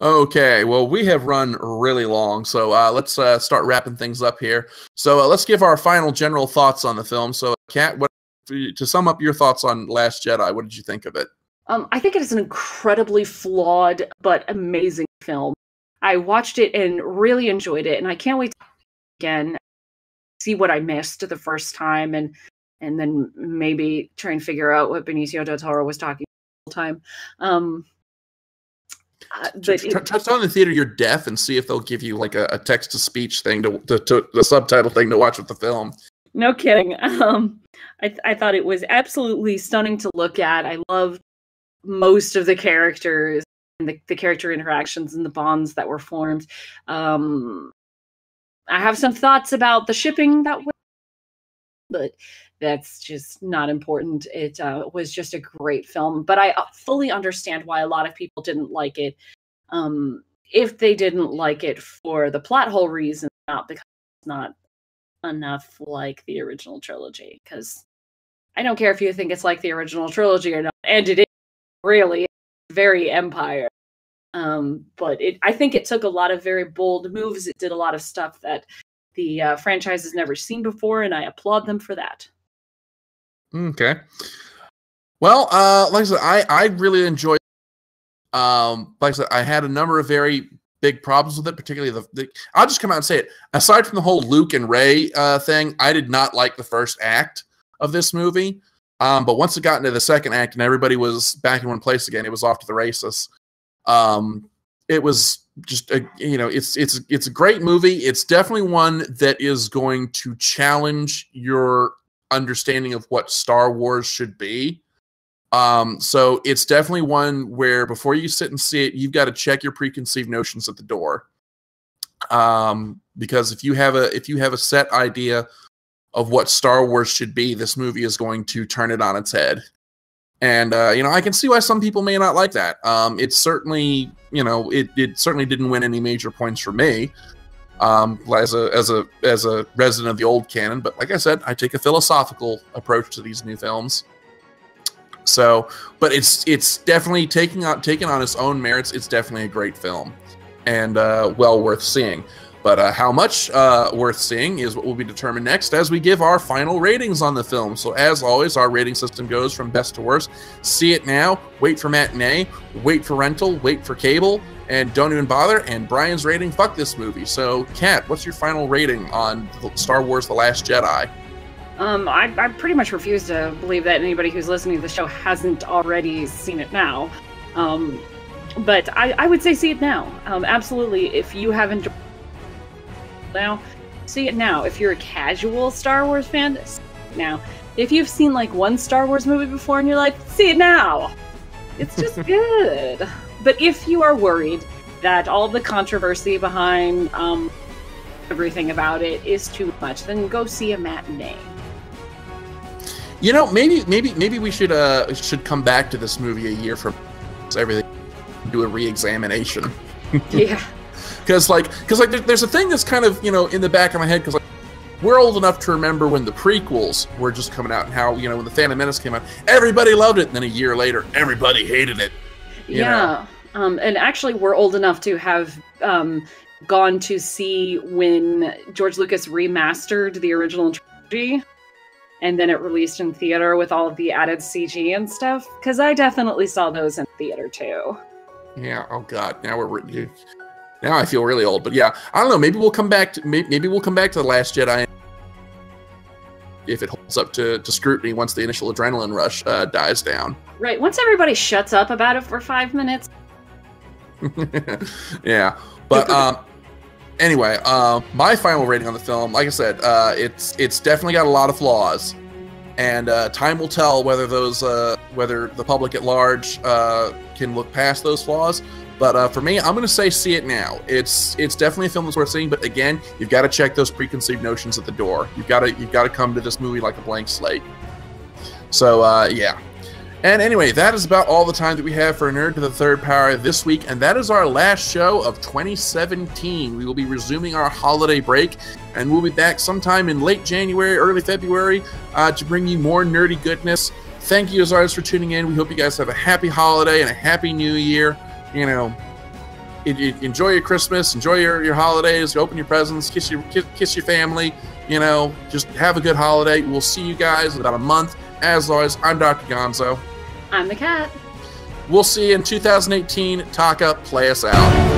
Okay, well, we have run really long, so let's start wrapping things up here. So let's give our final general thoughts on the film. So, Kat, to sum up your thoughts on Last Jedi, what did you think of it? I think it is an incredibly flawed but amazing film. I watched it and really enjoyed it, and I can't wait to again see what I missed the first time, and then maybe try and figure out what Benicio del Toro was talking the whole time. Try tell the theater you're deaf and see if they'll give you like a text-to-speech thing to the subtitle thing to watch with the film. No kidding. I thought it was absolutely stunning to look at. I loved most of the characters and the character interactions and the bonds that were formed. I have some thoughts about the shipping but that's just not important. It was just a great film, but I fully understand why a lot of people didn't like it. If they didn't like it for the plot hole reason, not because it's not enough like the original trilogy. Because I don't care if you think it's like the original trilogy or not, and it is really very Empire. But I think it took a lot of very bold moves. It did a lot of stuff that the franchise has never seen before, and I applaud them for that. Okay. Well, like I said, I really enjoyed. Like I said, I had a number of very big problems with it, particularly I'll just come out and say it. Aside from the whole Luke and Rey thing, I did not like the first act of this movie. But once it got into the second act and everybody was back in one place again, it was off to the races. It was just it's a great movie. It's definitely one that is going to challenge your understanding of what Star Wars should be. So it's definitely one where before you sit and see it, you've got to check your preconceived notions at the door. Because if you have a set idea of what Star Wars should be, this movie is going to turn it on its head. And, I can see why some people may not like that. It's certainly, it certainly didn't win any major points for me, as a resident of the old canon. But like I said, I take a philosophical approach to these new films. So, but it's definitely taking on its own merits. It's definitely a great film and, well worth seeing. But how much worth seeing is what will be determined next as we give our final ratings on the film. So as always, our rating system goes from best to worst. See it now, wait for matinee, wait for rental, wait for cable, and don't even bother. And Brian's rating, fuck this movie. So Kat, what's your final rating on Star Wars The Last Jedi? I pretty much refuse to believe that anybody who's listening to the show hasn't already seen it now. But I would say see it now. Absolutely. If you haven't now, see it now. If you're a casual Star Wars fan, see it now. If you've seen like one Star Wars movie before and you're like, see it now, it's just good. But if you are worried that all the controversy behind everything about it is too much, then go see a matinee. Maybe we should come back to this movie a year from everything, do a re-examination. Yeah. Because there's a thing that's kind of, in the back of my head, because we're old enough to remember when the prequels were just coming out and how, when the Phantom Menace came out, everybody loved it. And then a year later, everybody hated it. Yeah. And actually, we're old enough to have gone to see when George Lucas remastered the original trilogy. And then it released in theater with all of the added CG and stuff. Because I definitely saw those in theater, too. Yeah. Oh, God. Now I feel really old, but yeah, I don't know. Maybe we'll come back to The Last Jedi if it holds up to scrutiny once the initial adrenaline rush dies down. Right. Once everybody shuts up about it for 5 minutes. Yeah, but anyway, my final rating on the film, like I said, it's definitely got a lot of flaws, and time will tell whether the public at large can look past those flaws. But for me, I'm going to say see it now. It's definitely a film that's worth seeing. But again, you've got to check those preconceived notions at the door. You've got to come to this movie like a blank slate. So yeah. And anyway, that is about all the time that we have for Nerd to the Third Power this week, and that is our last show of 2017. We will be resuming our holiday break, and we'll be back sometime in late January, early February, to bring you more nerdy goodness. Thank you as always for tuning in. We hope you guys have a happy holiday and a happy new year. Enjoy your Christmas, enjoy your holidays, open your presents, kiss your family, just have a good holiday. We'll see you guys in about a month. As always, I'm Dr. Gonzo. I'm the Cat. We'll see you in 2018. Taka, play us out.